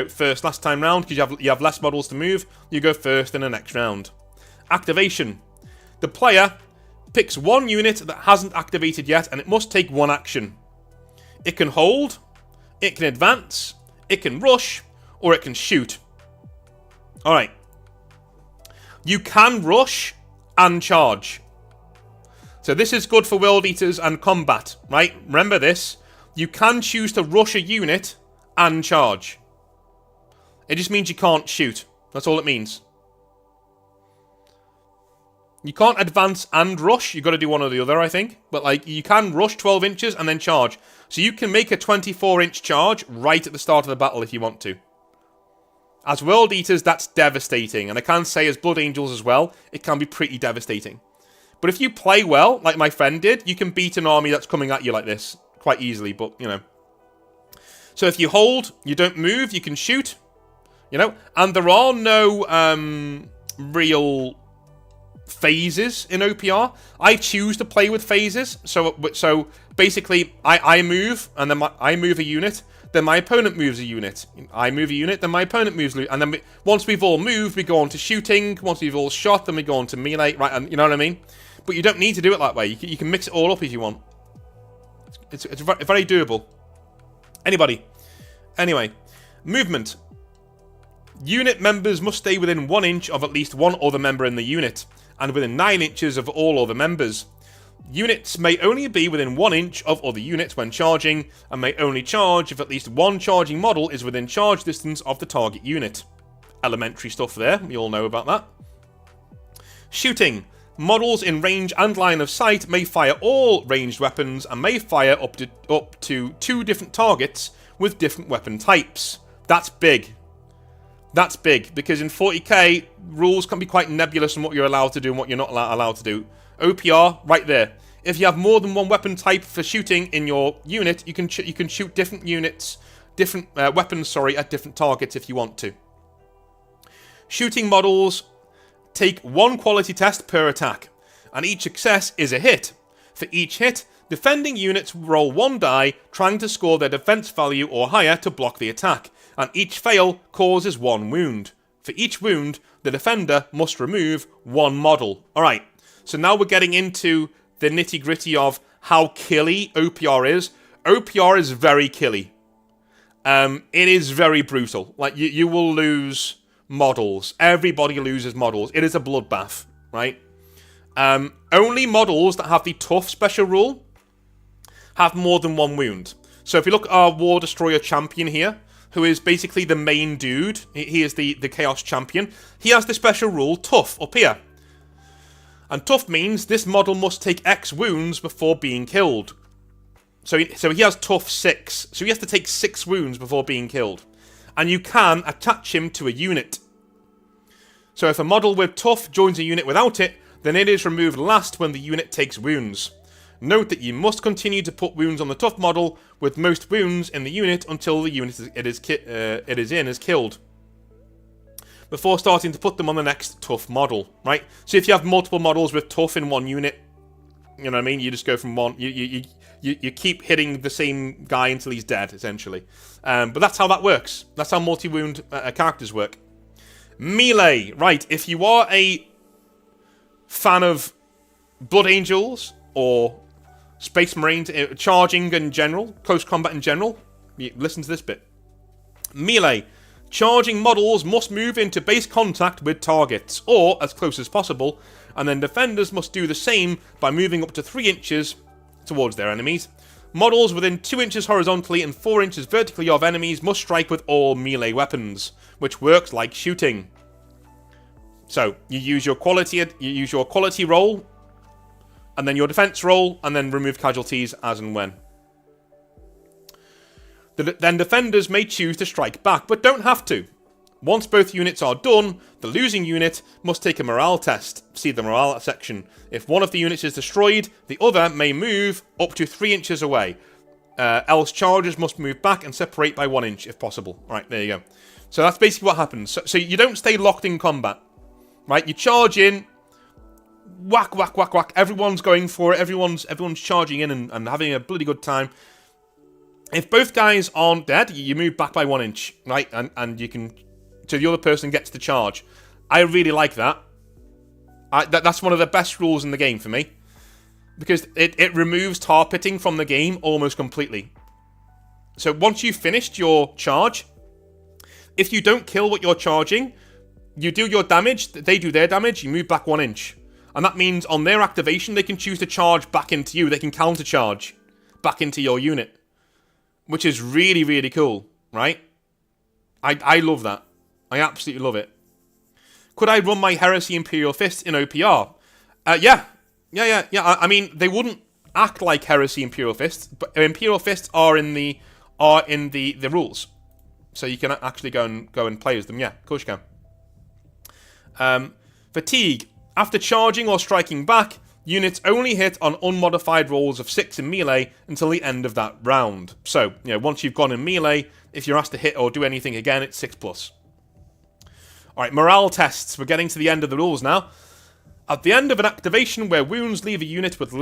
first last time round, because you have less models to move, you go first in the next round. Activation. The player picks one unit that hasn't activated yet, and it must take one action. It can hold, it can advance, it can rush, or it can shoot. Alright. You can rush and charge. So this is good for World Eaters and combat, right? Remember this. You can choose to rush a unit and charge. It just means you can't shoot. That's all it means. You can't advance and rush. You've got to do one or the other, I think. But, you can rush 12 inches and then charge. So you can make a 24-inch charge right at the start of the battle if you want to. As World Eaters, that's devastating. And I can say as Blood Angels as well, it can be pretty devastating. But if you play well, like my friend did, you can beat an army that's coming at you like this quite easily. But, So if you hold, you don't move, you can shoot. And there are no real phases in OPR. I choose to play with phases. So basically, I move, and then I move a unit. Then my opponent moves a unit. I move a unit, then my opponent moves, and then once we've all moved, we go on to shooting. Once we've all shot, then we go on to melee, right? And you know what I mean? But you don't need to do it that way. You can mix it all up if you want. It's very doable. Anyway, movement. Unit members must stay within 1 inch of at least one other member in the unit, and within 9 inches of all other members. Units may only be within 1 inch of other units when charging, and may only charge if at least one charging model is within charge distance of the target unit. Elementary stuff there, we all know about that. Shooting. Models in range and line of sight may fire all ranged weapons, and may fire up to 2 different targets with different weapon types. That's big. That's big, because in 40k, rules can be quite nebulous on what you're allowed to do and what you're not allowed to do. OPR, right there. If you have more than one weapon type for shooting in your unit, you can shoot different units, different weapons, at different targets if you want to. Shooting models take 1 quality test per attack, and each success is a hit. For each hit, defending units roll 1 die, trying to score their defense value or higher to block the attack, and each fail causes 1 wound. For each wound, the defender must remove 1 model. Alright, so now we're getting into the nitty-gritty of how killy OPR is. OPR is very killy. It is very brutal. You will lose models. Everybody loses models. It is a bloodbath, right? Only models that have the tough special rule have more than 1 wound. So if you look at our War Destroyer champion here, who is basically the main dude, he is the Chaos champion, he has the special rule Tough up here. And Tough means this model must take X wounds before being killed. So he has Tough 6, so he has to take 6 wounds before being killed. And you can attach him to a unit. So if a model with Tough joins a unit without it, then it is removed last when the unit takes wounds. Note that you must continue to put wounds on the Tough model, with most wounds in the unit until the unit it is in is killed, before starting to put them on the next Tough model, right? So if you have multiple models with Tough in one unit, you know what I mean? You just go from one, you keep hitting the same guy until he's dead, essentially. But that's how that works. That's how multi-wound characters work. Melee, right? If you are a fan of Blood Angels or Space Marines, charging in general, close combat in general, listen to this bit. Melee. Charging models must move into base contact with targets, or as close as possible, and then defenders must do the same by moving up to 3 inches towards their enemies. Models within 2 inches horizontally and 4 inches vertically of enemies must strike with all melee weapons, which works like shooting. So, you use your quality roll, and then your defense roll, and then remove casualties as and when. Then defenders may choose to strike back, but don't have to. Once both units are done, the losing unit must take a morale test. See the morale section. If one of the units is destroyed, the other may move up to 3 inches away. Else chargers must move back and separate by 1 inch if possible. Right, there you go. So that's basically what happens. So you don't stay locked in combat. Right, you charge in, whack, whack, whack, whack. Everyone's going for it. Everyone's charging in and having a bloody good time. If both guys aren't dead, you move back by 1 inch, right? And you can... So the other person gets the charge. I really like that. That's one of the best rules in the game for me. Because it removes tar pitting from the game almost completely. So once you've finished your charge, if you don't kill what you're charging, you do your damage, they do their damage, you move back 1 inch. And that means on their activation, they can choose to charge back into you. They can counter-charge back into your unit. Which is really, really cool, right? I love that. I absolutely love it. Could I run my Heresy Imperial Fist in OPR? Yeah. I mean, they wouldn't act like Heresy Imperial Fists, but Imperial Fists are in the rules, so you can actually go and play as them. Yeah, of course you can. Fatigue. After charging or striking back, units only hit on unmodified rolls of 6 in melee until the end of that round. So, once you've gone in melee, if you're asked to hit or do anything again, it's 6+. Alright, morale tests. We're getting to the end of the rules now. At the end of an activation where wounds leave a unit with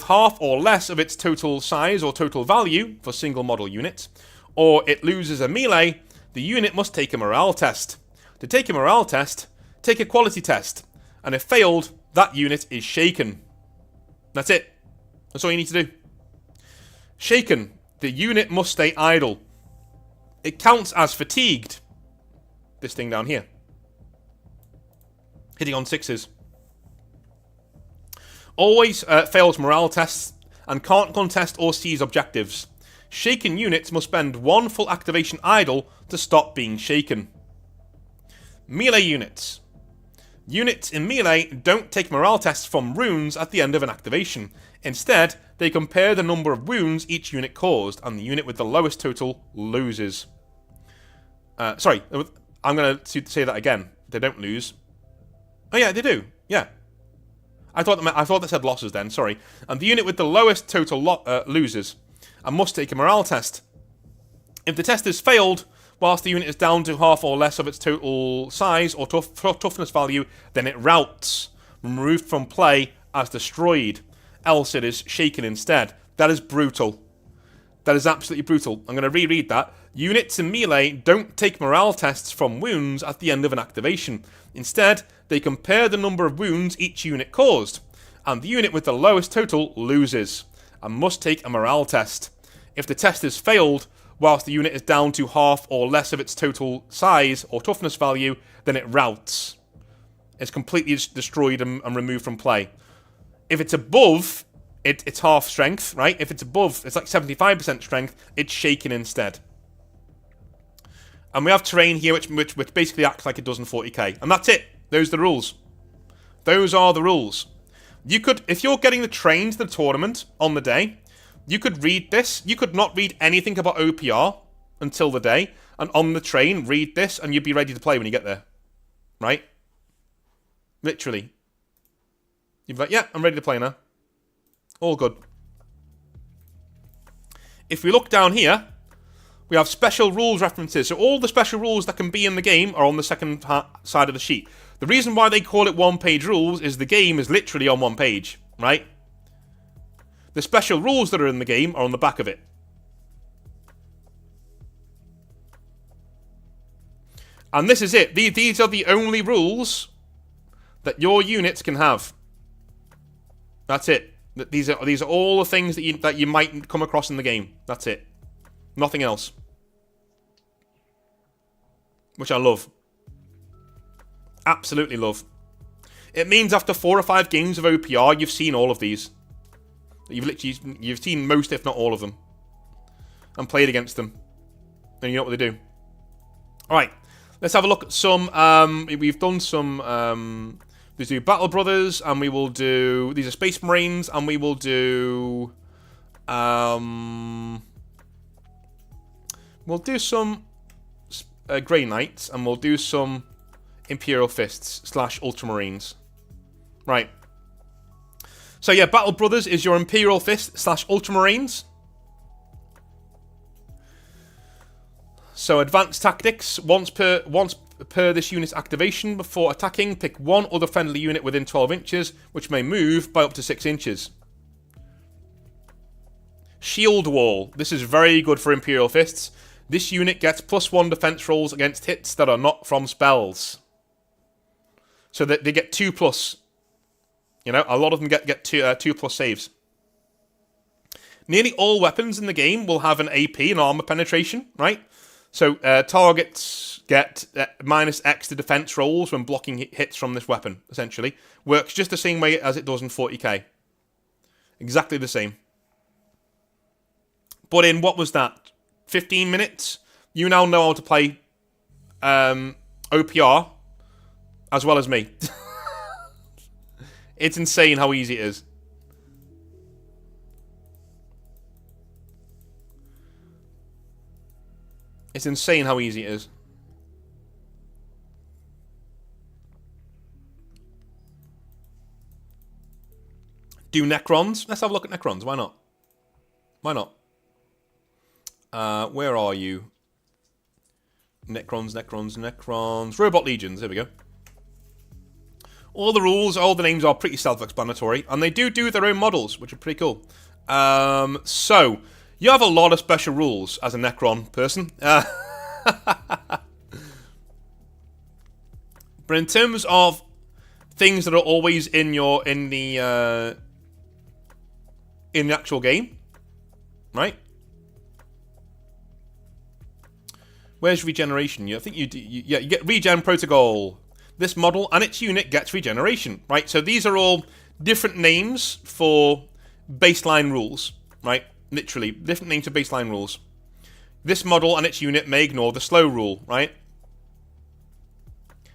half or less of its total size or total value for single model unit, or it loses a melee, the unit must take a morale test. To take a morale test, take a quality test, and if failed, that unit is shaken. That's it. That's all you need to do. Shaken. The unit must stay idle. It counts as fatigued. This thing down here. Hitting on 6s. Always fails morale tests and can't contest or seize objectives. Shaken units must spend 1 full activation idle to stop being shaken. Melee units. Units in melee don't take morale tests from runes at the end of an activation. Instead, they compare the number of wounds each unit caused, and the unit with the lowest total loses. Sorry, I'm going to say that again. They don't lose. Oh yeah, they do. Yeah. I thought they said losses then, sorry. And the unit with the lowest total loses, and must take a morale test. If the test is failed, whilst the unit is down to half or less of its total size or toughness value, then it routs, removed from play as destroyed. Else it is shaken instead. That is brutal. That is absolutely brutal. I'm going to reread that. Units in melee don't take morale tests from wounds at the end of an activation. Instead, they compare the number of wounds each unit caused, and the unit with the lowest total loses, and must take a morale test. If the test is failed, whilst the unit is down to half or less of its total size or toughness value, then it routs. It's completely destroyed and removed from play. If it's above, it's half strength, right? If it's above, it's like 75% strength, it's shaken instead. And we have terrain here which basically acts like it does in 40k. And that's it. Those are the rules. Those are the rules. You could, if you're getting the train to the tournament on the day, you could read this. You could not read anything about OPR until the day. And on the train, read this and you'd be ready to play when you get there. Right? Literally. You'd be like, yeah, I'm ready to play now. All good. If we look down here, we have special rules references. So all the special rules that can be in the game are on the second side of the sheet. The reason why they call it one-page rules is the game is literally on one page, right? The special rules that are in the game are on the back of it. And this is it. These are the only rules that your units can have. That's it. These are all the things that you might come across in the game. That's it. Nothing else. Which I love. Absolutely love. It means after 4 or 5 games of OPR, you've seen all of these. You've seen most, if not all of them. And played against them. And you know what they do. Alright. Let's have a look at some, we've done some, let's do Battle Brothers, and we will do, these are Space Marines, and we will do, we'll do some Grey Knights, and we'll do some Imperial Fists / Ultramarines. Right. So yeah, Battle Brothers is your Imperial Fist / Ultramarines. So advanced tactics, once per this unit's activation, before attacking, pick one other friendly unit within 12 inches, which may move by up to 6 inches. Shield Wall. This is very good for Imperial Fists. This unit gets +1 defense rolls against hits that are not from spells. So that they get 2+. You know, a lot of them get 2+ saves. Nearly all weapons in the game will have an AP, an armor penetration, right? So, targets get -X to defense rolls when blocking hits from this weapon, essentially. Works just the same way as it does in 40k. Exactly the same. But in, what was that, 15 minutes? You now know how to play OPR as well as me. It's insane how easy it is. It's insane how easy it is. Do Necrons? Let's have a look at Necrons. Why not? Why not? Where are you? Necrons. Robot Legions. There we go. All the rules, all the names are pretty self-explanatory. And they do their own models, which are pretty cool. So... you have a lot of special rules as a Necron person. But in terms of things that are always in the actual game, right? Where's regeneration? I think you get regen protocol. This model and its unit gets regeneration, right? So these are all different names for baseline rules, right? Literally, different names to baseline rules. This model and its unit may ignore the slow rule, right?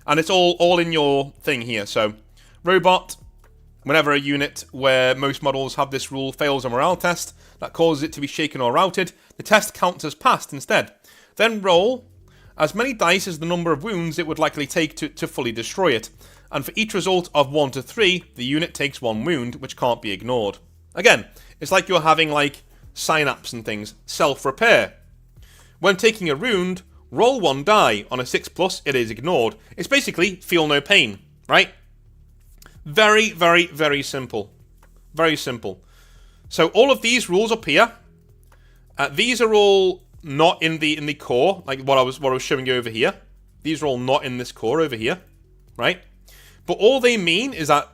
And it's all in your thing here. So, robot, whenever a unit where most models have this rule fails a morale test that causes it to be shaken or routed, the test counts as passed instead. Then roll as many dice as the number of wounds it would likely take to fully destroy it. And for each result of 1 to 3, the unit takes 1 wound, which can't be ignored. Again, it's like you're having, like, synapse and things. Self-repair. When taking a wound, roll 1 die. On a 6+, it is ignored. It's basically feel no pain, right? Very, very, very simple. Very simple. So all of these rules up here, these are all not in the core, like what I was showing you over here. These are all not in this core over here, right? But all they mean is that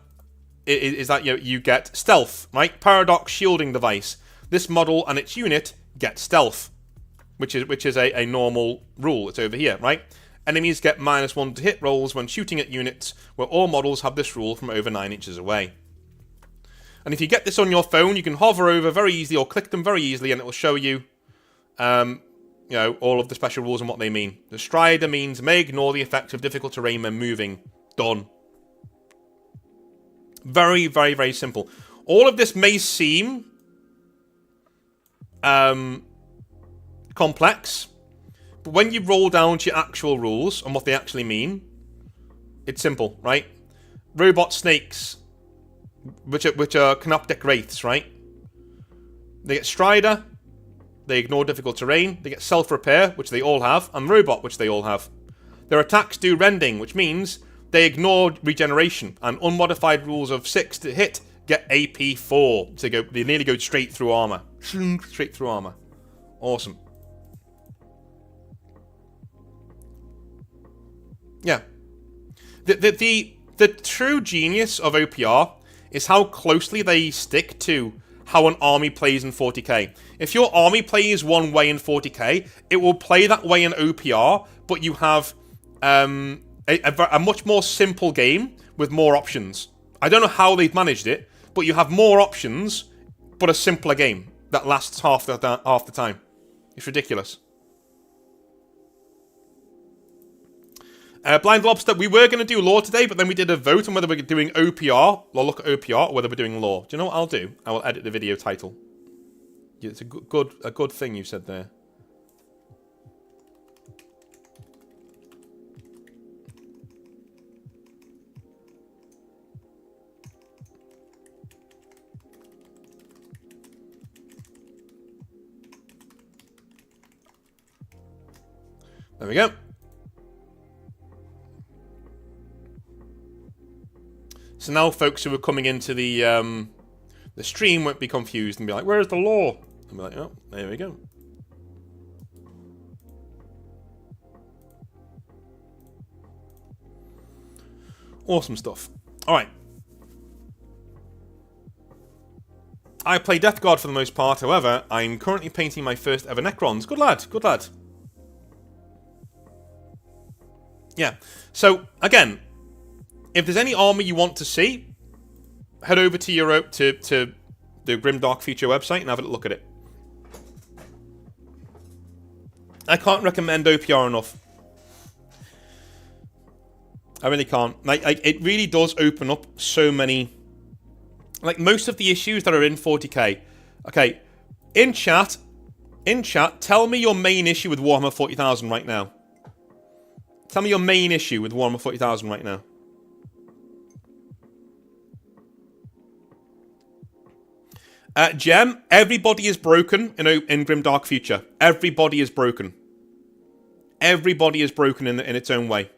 you get stealth, right? Paradox shielding device. This model and its unit get stealth, which is a normal rule. It's over here, right? Enemies get -1 to hit rolls when shooting at units, where all models have this rule from over 9 inches away. And if you get this on your phone, you can hover over very easily or click them very easily, and it will show you, all of the special rules and what they mean. The Strider means may ignore the effects of difficult terrain when moving. Done. Very, very, very simple. All of this may seem complex, but when you roll down to your actual rules and what they actually mean, it's simple, right? Robot snakes, which are Canoptic Wraiths, right? They get Strider, they ignore difficult terrain, they get self-repair, which they all have, and robot, which they all have. Their attacks do rending, which means they ignore regeneration, and unmodified rules of 6 to hit get AP 4. So they nearly go straight through armor. Straight through armor. Awesome. Yeah. The true genius of OPR is how closely they stick to how an army plays in 40k. If your army plays one way in 40k, it will play that way in OPR, but you have a much more simple game with more options. I don't know how they've managed it, but you have more options but a simpler game that lasts half the time. It's ridiculous. Blind Lobster, we were going to do lore today, but then we did a vote on whether we're doing OPR, or look at OPR, or whether we're doing lore. Do you know what I'll do? I will edit the video title. It's a good thing you said there. There we go. So now folks who are coming into the stream won't be confused and be like, where's the lore? And be like, oh, there we go. Awesome stuff. Alright. I play Death Guard for the most part, however, I'm currently painting my first ever Necrons. Good lad, good lad. Yeah, so, again, if there's any army you want to see, head over to your to the Grimdark Future website and have a look at it. I can't recommend OPR enough. I really can't. Like, it really does open up so many... Like, most of the issues that are in 40k. Okay, in chat, tell me your main issue with Warhammer 40,000 right now. Tell me your main issue with Warhammer 40,000 right now. Gem, everybody is broken in Grimdark Future. Everybody is broken. Everybody is broken in its own way.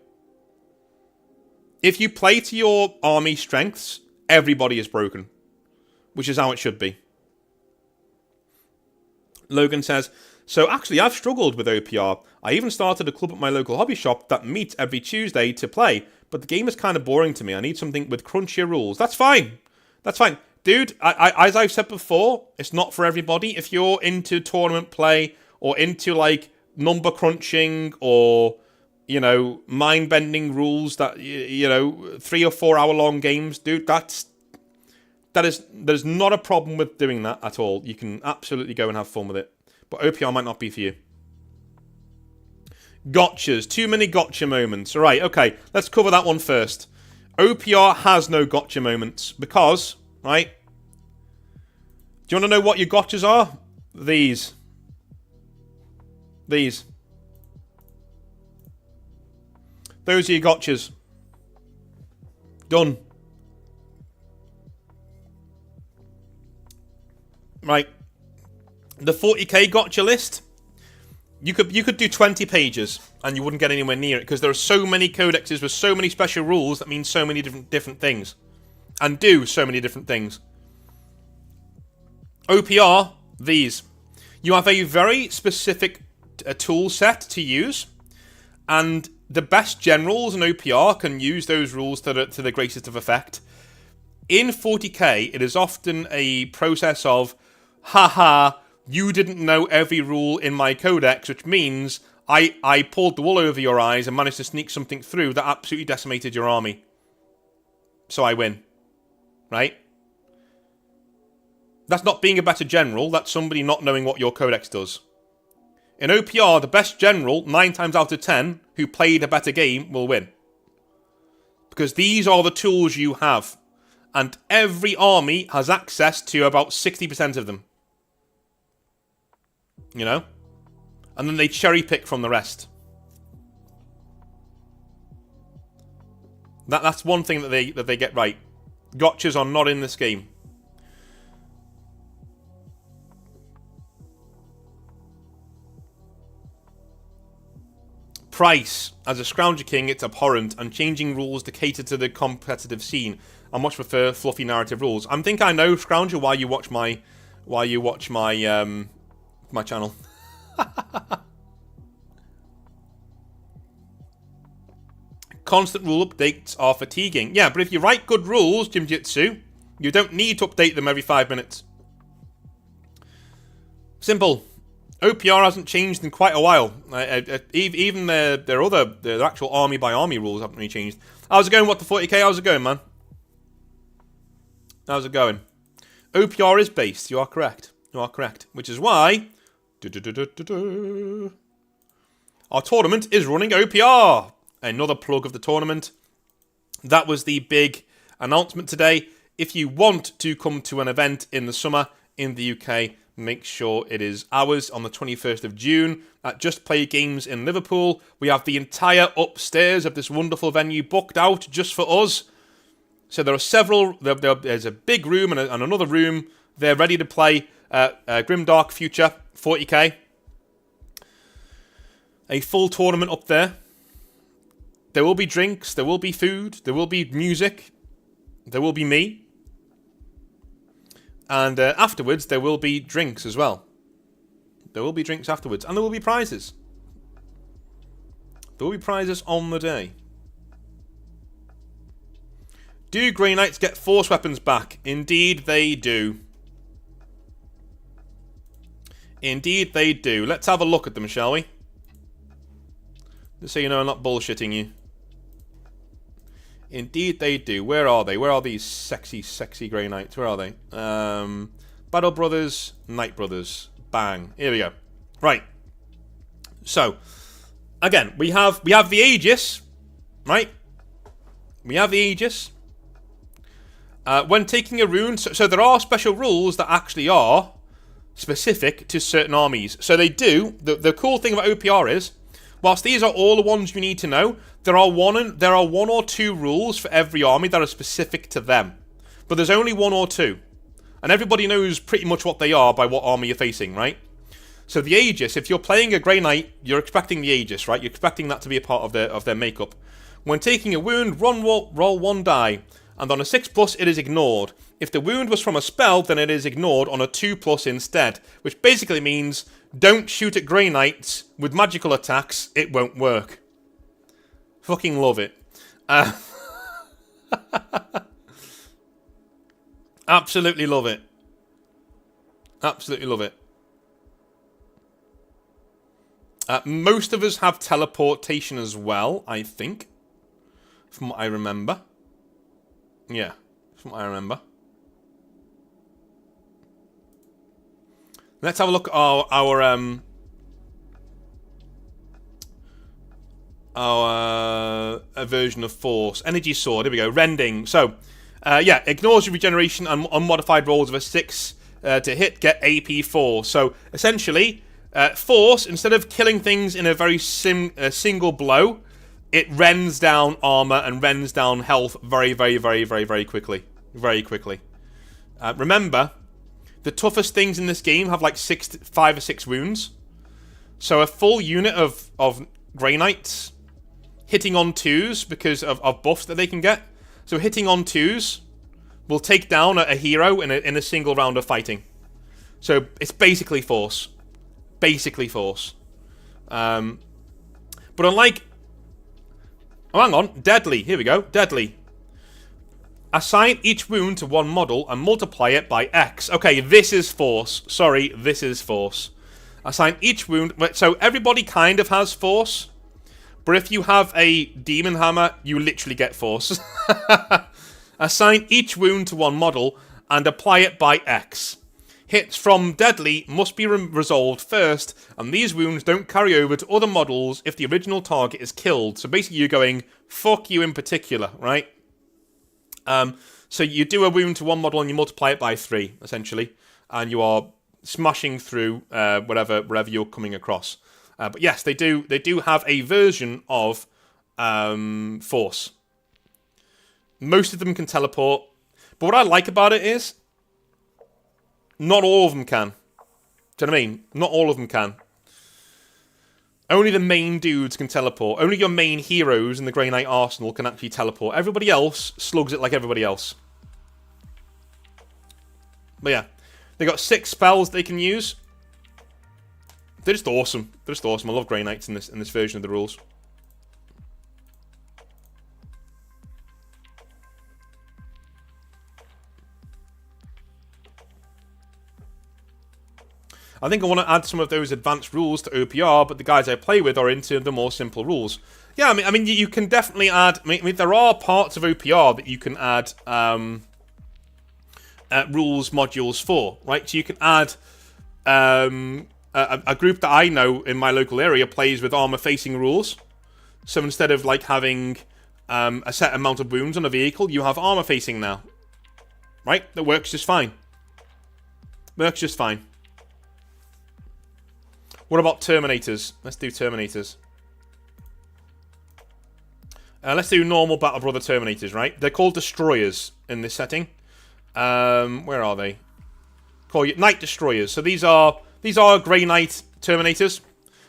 If you play to your army strengths, everybody is broken. Which is how it should be. Logan says, so actually I've struggled with OPR. I even started a club at my local hobby shop that meets every Tuesday to play. But the game is kind of boring to me. I need something with crunchier rules. That's fine. That's fine. Dude, as I've said before, it's not for everybody. If you're into tournament play or into, like, number crunching or, you know, mind-bending rules that, you know, 3 or 4 hour long games, dude, there's not a problem with doing that at all. You can absolutely go and have fun with it. But OPR might not be for you. Gotchas. Too many gotcha moments. All right, okay. Let's cover that one first. OPR has no gotcha moments because, right? Do you want to know what your gotchas are? These. These. Those are your gotchas. Done. Right. The 40k gotcha list, you could do 20 pages and you wouldn't get anywhere near it because there are so many codexes with so many special rules that mean so many different things and do so many different things. OPR, these. You have a very specific tool set to use, and the best generals in OPR can use those rules to the greatest of effect. In 40k, it is often a process of, haha, you didn't know every rule in my codex, which means I pulled the wool over your eyes and managed to sneak something through that absolutely decimated your army. So I win. Right? That's not being a better general, that's somebody not knowing what your codex does. In OPR, the best general, 9 times out of 10, who played a better game, will win. Because these are the tools you have. And every army has access to about 60% of them. You know? And then they cherry pick from the rest. That's one thing that they get right. Gotchas are not in this game. Price. As a Scrounger King, it's abhorrent, and changing rules to cater to the competitive scene. I much prefer fluffy narrative rules. I think I know, Scrounger, why you watch my my channel. Constant rule updates are fatiguing. Yeah, but if you write good rules, Jimjitsu, you don't need to update them every 5 minutes. Simple. OPR hasn't changed in quite a while. Even their actual army by army rules haven't really changed. How's it going? What the 40k? How's it going, man? How's it going? OPR is based. You are correct. You are correct. Which is why our tournament is running OPR. Another plug of the tournament. That was the big announcement today. If you want to come to an event in the summer in the UK, make sure it is ours on the 21st of June at Just Play Games in Liverpool. We have the entire upstairs of this wonderful venue booked out just for us. So there are several, there's a big room and another room. They're ready to play Grimdark Future 40k. A full tournament up there. There will be drinks, there will be food, there will be music, there will be me. And afterwards, there will be drinks as well. There will be drinks afterwards. And there will be prizes. There will be prizes on the day. Do Grey Knights get Force weapons back? Indeed they do. Indeed they do. Let's have a look at them, shall we? Just so you know I'm not bullshitting you. Indeed they do. Where are they? Where are these sexy, sexy Grey Knights? Where are they? Battle Brothers, Knight Brothers. Bang. Here we go. Right. So, again, we have the Aegis, right? We have the Aegis. When taking a rune, so there are special rules that actually are specific to certain armies. So they do. The cool thing about OPR is, whilst these are all the ones you need to know, there are one or two rules for every army that are specific to them. But there's only one or two. And everybody knows pretty much what they are by what army you're facing, right? So the Aegis, if you're playing a Grey Knight, you're expecting the Aegis, right? You're expecting that to be a part of their makeup. When taking a wound, roll one die. And on a 6+, it is ignored. If the wound was from a spell, then it is ignored on a 2+ instead. Which basically means, don't shoot at Grey Knights with magical attacks, it won't work. Fucking love it. Absolutely love it. Absolutely love it. Most of us have teleportation as well, I think. From what I remember. Yeah, from what I remember. Let's have a look at our version of Force. Energy Sword, here we go. Rending. So, yeah, ignores your regeneration and unmodified rolls of a 6 to hit, get AP 4. So, essentially, Force, instead of killing things in a very single blow, it rends down armor and rends down health very, very, very, very, very quickly. Very quickly. Remember, the toughest things in this game have like 5 or 6 wounds. So a full unit of Grey Knights hitting on 2s because of buffs that they can get. So hitting on 2s will take down a hero in a single round of fighting. So it's basically Force. Basically Force. But unlike... Oh, hang on. Deadly. Here we go. Deadly. Assign each wound to one model and multiply it by X. Okay, this is Force. Sorry, this is Force. Assign each wound... So everybody kind of has Force. But if you have a Demon Hammer, you literally get Force. Assign each wound to one model and apply it by X. Hits from Deadly must be resolved first, and these wounds don't carry over to other models if the original target is killed. So basically you're going, fuck you in particular, right? So you do a wound to one model and you multiply it by 3, essentially. And you are smashing through wherever you're coming across. But yes, they do have a version of Force. Most of them can teleport. But what I like about it is, not all of them can. Do you know what I mean? Not all of them can. Only the main dudes can teleport. Only your main heroes in the Grey Knight arsenal can actually teleport. Everybody else slugs it like everybody else. But yeah. They got 6 spells they can use. They're just awesome. They're just awesome. I love Grey Knights in this version of the rules. I think I want to add some of those advanced rules to OPR, but the guys I play with are into the more simple rules. Yeah, I mean, you can definitely add... I mean, there are parts of OPR that you can add rules modules for, right? So you can add a group that I know in my local area plays with armor-facing rules. So instead of like having a set amount of wounds on a vehicle, you have armor-facing now, right? That works just fine. Works just fine. What about Terminators? Let's do Terminators. Let's do normal Battle Brother Terminators, right? They're called Destroyers in this setting. Where are they? Call you Knight Destroyers. So these are Grey Knight Terminators.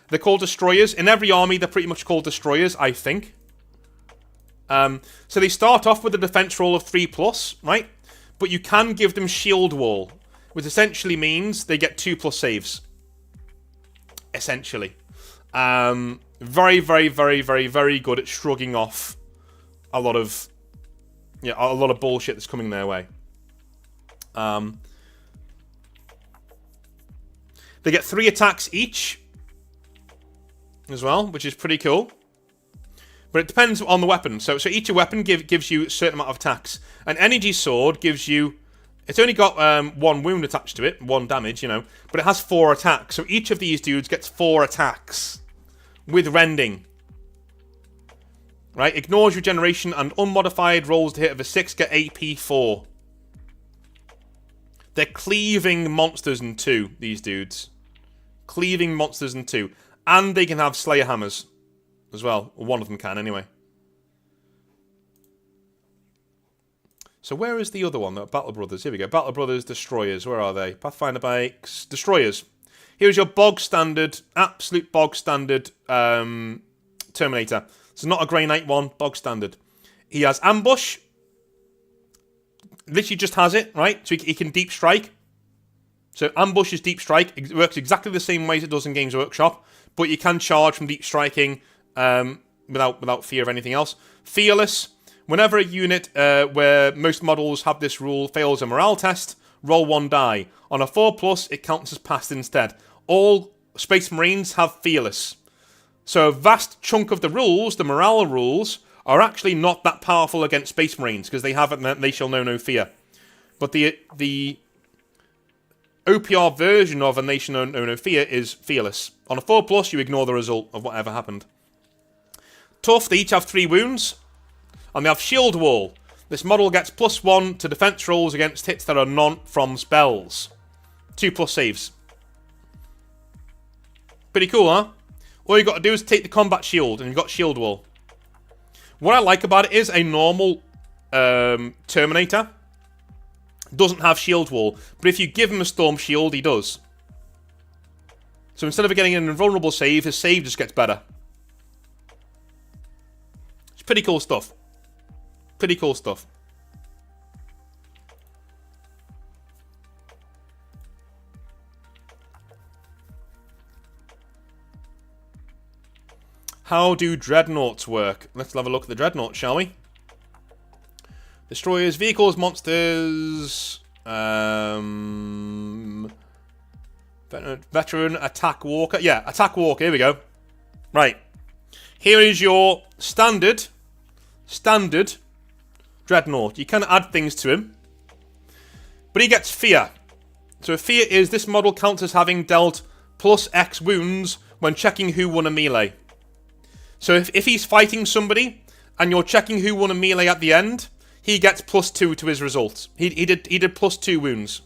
They're called Destroyers. In every army, they're pretty much called Destroyers, I think. So they start off with a defense roll of 3+, right? But you can give them Shield Wall, which essentially means they get 2+ saves. Essentially. Very, very, very, very, very good at shrugging off a lot of bullshit that's coming their way. They get 3 attacks each as well, which is pretty cool. But it depends on the weapon. So each weapon gives you a certain amount of attacks. An energy sword gives you... It's only got 1 wound attached to it, 1 damage, you know. But it has 4 attacks. So each of these dudes gets 4 attacks. With rending. Right? Ignores regeneration and unmodified rolls to hit of a 6 get AP 4. They're cleaving monsters in 2, these dudes. Cleaving monsters in 2. And they can have Slayer Hammers as well. Or one of them can, anyway. So where is the other one? Battle Brothers. Here we go. Battle Brothers Destroyers. Where are they? Pathfinder Bikes. Destroyers. Here's your bog standard, absolute bog standard Terminator. So not a Grey Knight one, bog standard. He has Ambush. Literally just has it, right? So he can deep strike. So Ambush is deep strike. It works exactly the same way as it does in Games Workshop. But you can charge from deep striking without fear of anything else. Fearless. Whenever a unit where most models have this rule fails a morale test, roll 1 die. On a 4+, it counts as passed instead. All Space Marines have Fearless. So a vast chunk of the rules, the morale rules, are actually not that powerful against Space Marines, because they have it, they shall know no fear. But the OPR version of a they shall know no fear is Fearless. On a 4+, you ignore the result of whatever happened. Tough, they each have 3 wounds. And they have Shield Wall. This model gets +1 to defense rolls against hits that are not from spells. 2+ saves. Pretty cool, huh? All you got to do is take the combat shield, and you've got Shield Wall. What I like about it is a normal Terminator doesn't have Shield Wall, but if you give him a Storm Shield, he does. So instead of getting an invulnerable save, his save just gets better. It's pretty cool stuff. Pretty cool stuff. How do Dreadnoughts work? Let's have a look at the Dreadnought, shall we? Destroyers, vehicles, monsters... veteran, attack walker. Yeah, attack walker, here we go. Right. Here is your standard Dreadnought. You can add things to him. But he gets fear. So fear is this model counts as having dealt +X wounds when checking who won a melee. So if he's fighting somebody and you're checking who won a melee at the end, he gets +2 to his results. He did +2 wounds.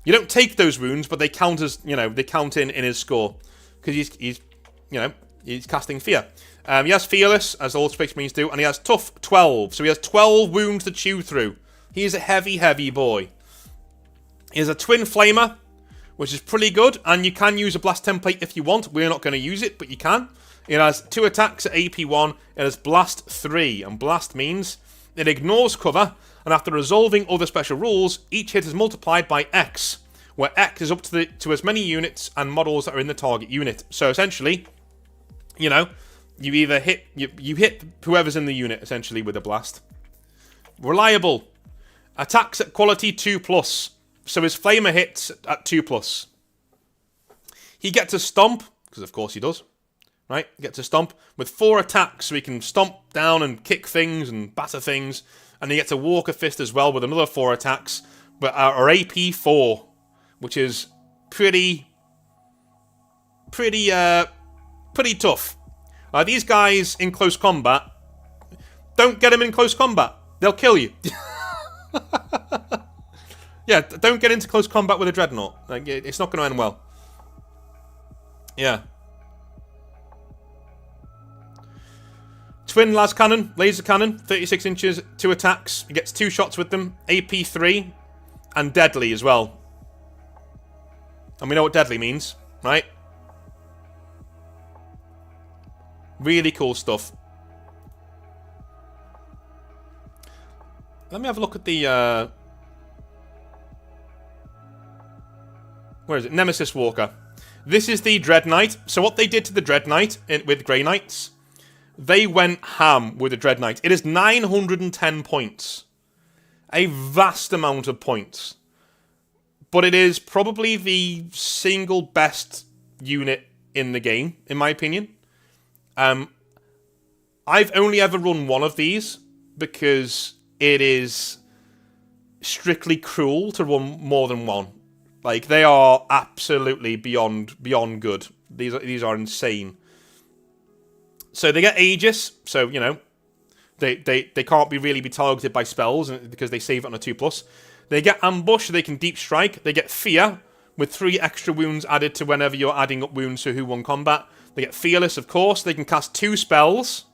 You don't take those wounds, but they count as, you know, they count in his score because he's casting fear. He has Fearless, as all Space Marines do, and he has Tough 12. So he has 12 wounds to chew through. He is a heavy, heavy boy. He has a Twin Flamer, which is pretty good, and you can use a Blast template if you want. We're not going to use it, but you can. It has 2 attacks at AP1. It has Blast 3, and Blast means it ignores cover, and after resolving other special rules, each hit is multiplied by X, where X is up to as many units and models that are in the target unit. So essentially, you know, you either hit you hit whoever's in the unit essentially with a blast. Reliable. Attacks at quality 2+. So his flamer hits at 2+. He gets a stomp, because of course he does. Right? He gets a stomp with 4 attacks, so he can stomp down and kick things and batter things. And he gets a Walker Fist as well with another 4 attacks, but our AP4, which is pretty tough. These guys in close combat, don't get them in close combat. They'll kill you. Yeah, don't get into close combat with a Dreadnought. Like, it's not going to end well. Yeah. Twin las cannon, laser cannon, 36 inches, 2 attacks. He gets 2 shots with them. AP3 and deadly as well. And we know what deadly means, right? Really cool stuff. Let me have a look at the... where is it? Nemesis Walker. This is the Dread Knight. So what they did to the Dread Knight with Grey Knights, they went ham with the Dread Knight. It is 910 points. A vast amount of points. But it is probably the single best unit in the game, in my opinion. I've only ever run one of these because it is strictly cruel to run more than one. Like, they are absolutely beyond good. These are insane. So they get Aegis, so, you know, they can't really be targeted by spells because they save it on a 2+. They get Ambush, so they can Deep Strike. They get Fear, with 3 extra wounds added to whenever you're adding up wounds to who won combat. They get Fearless, of course. They can cast 2 spells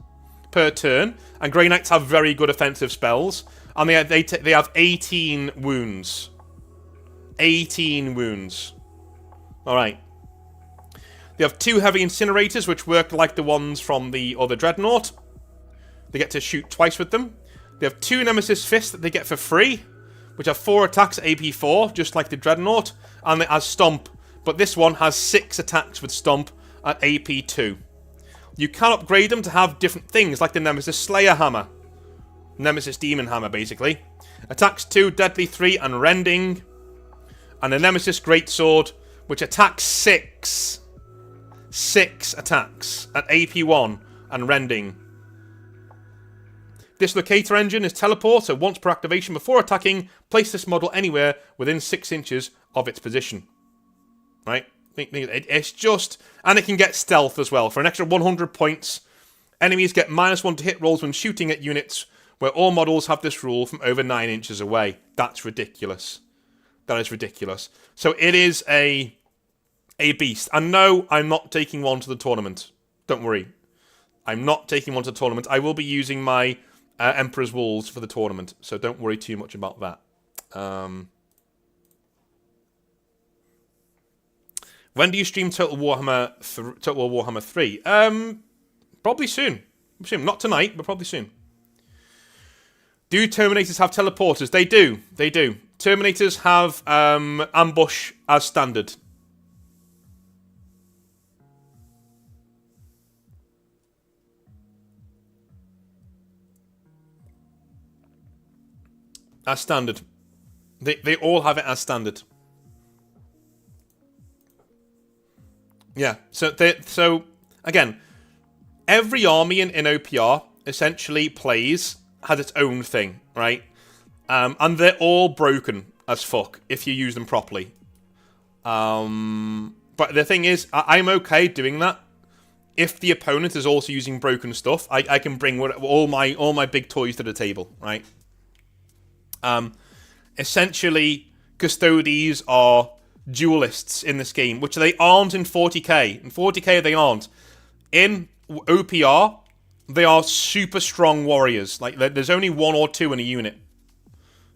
per turn, and Grey Knights have very good offensive spells. And they have 18 wounds. 18 wounds. Alright. They have 2 heavy incinerators, which work like the ones from the other Dreadnought. They get to shoot twice with them. They have 2 Nemesis Fists that they get for free, which have 4 attacks at AP4, just like the Dreadnought. And it has Stomp, but this one has 6 attacks with Stomp at AP2. You can upgrade them to have different things, like the Nemesis Slayer Hammer. Nemesis Demon Hammer, basically. Attacks 2, Deadly 3, and Rending. And the Nemesis Greatsword, which attacks 6. 6 attacks at AP1 and Rending. Dislocator Engine is teleport, so once per activation before attacking, place this model anywhere within 6 inches of its position. Right? It's just... And it can get stealth as well. For an extra 100 points, enemies get -1 to hit rolls when shooting at units where all models have this rule from over 9 inches away. That's ridiculous. That is ridiculous. So it is a beast. And no, I'm not taking one to the tournament. Don't worry. I'm not taking one to the tournament. I will be using my Emperor's Wolves for the tournament. So don't worry too much about that. When do you stream Total Warhammer 3? Probably soon. Not tonight, but probably soon. Do Terminators have teleporters? They do. They do. Terminators have ambush as standard. As standard. They all have it as standard. Yeah. So again, every army in OPR essentially has its own thing, right? And they're all broken as fuck if you use them properly. But the thing is, I'm okay doing that. If the opponent is also using broken stuff, I can bring all my big toys to the table, right? Essentially, Custodies are duelists in this game, which they aren't in 40k. In 40k, they aren't. In OPR, they are super strong warriors. Like, there's only 1 or 2 in a unit.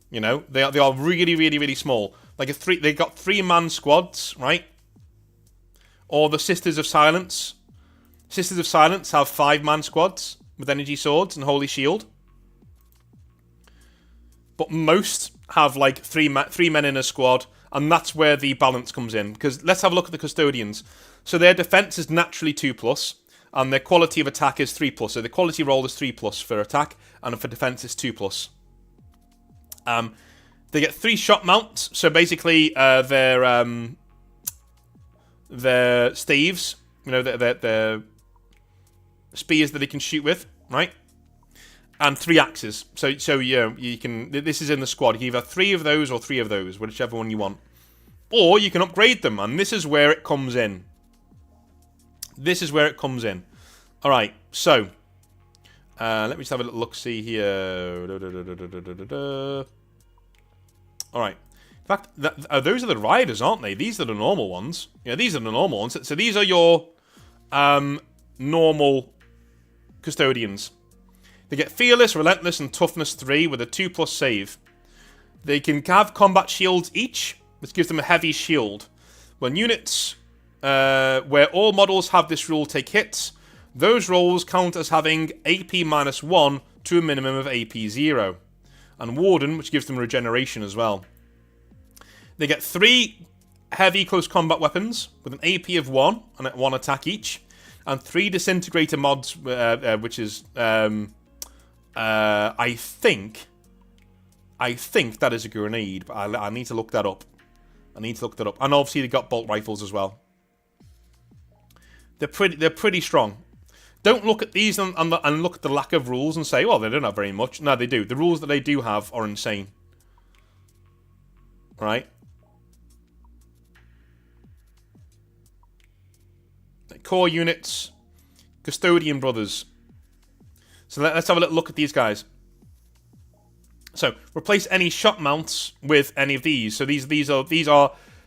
You know, they are really, really, really small. Like they got 3-man squads, right? Or the Sisters of Silence. Sisters of Silence have 5-man squads with energy swords and holy shield. But most have like 3 men in a squad, and that's where the balance comes in. Because let's have a look at the Custodians. So their defense is naturally 2+, and their quality of attack is 3+. So the quality roll is 3+ for attack, and for defense is 2+. They get 3 shot mounts. So basically, their staves, you know, their spears that they can shoot with, right? And 3 axes. So you can. This is in the squad. You can either 3 of those or 3 of those, whichever one you want. Or you can upgrade them, and this is where it comes in. This is where it comes in. All right. So let me just have a little look. See here. All right. In fact, those are the riders, aren't they? These are the normal ones. Yeah, these are the normal ones. So these are your normal custodians. They get Fearless, Relentless, and Toughness 3 with a 2+ save. They can have combat shields each, which gives them a heavy shield. When units, where all models have this rule take hits, those rolls count as having AP -1 to a minimum of AP 0. And Warden, which gives them regeneration as well. They get 3 heavy close combat weapons with an AP of 1 and 1 attack each, and 3 disintegrator mods, which is I think that is a grenade, but I need to look that up. And obviously they got bolt rifles as well. They're pretty strong. Don't look at these and look at the lack of rules and say, well, they don't have very much. No, they do. The rules that they do have are insane. Right? Core units, Custodian Brothers. So let's have a little look at these guys. So replace any shot mounts with any of these. So these are.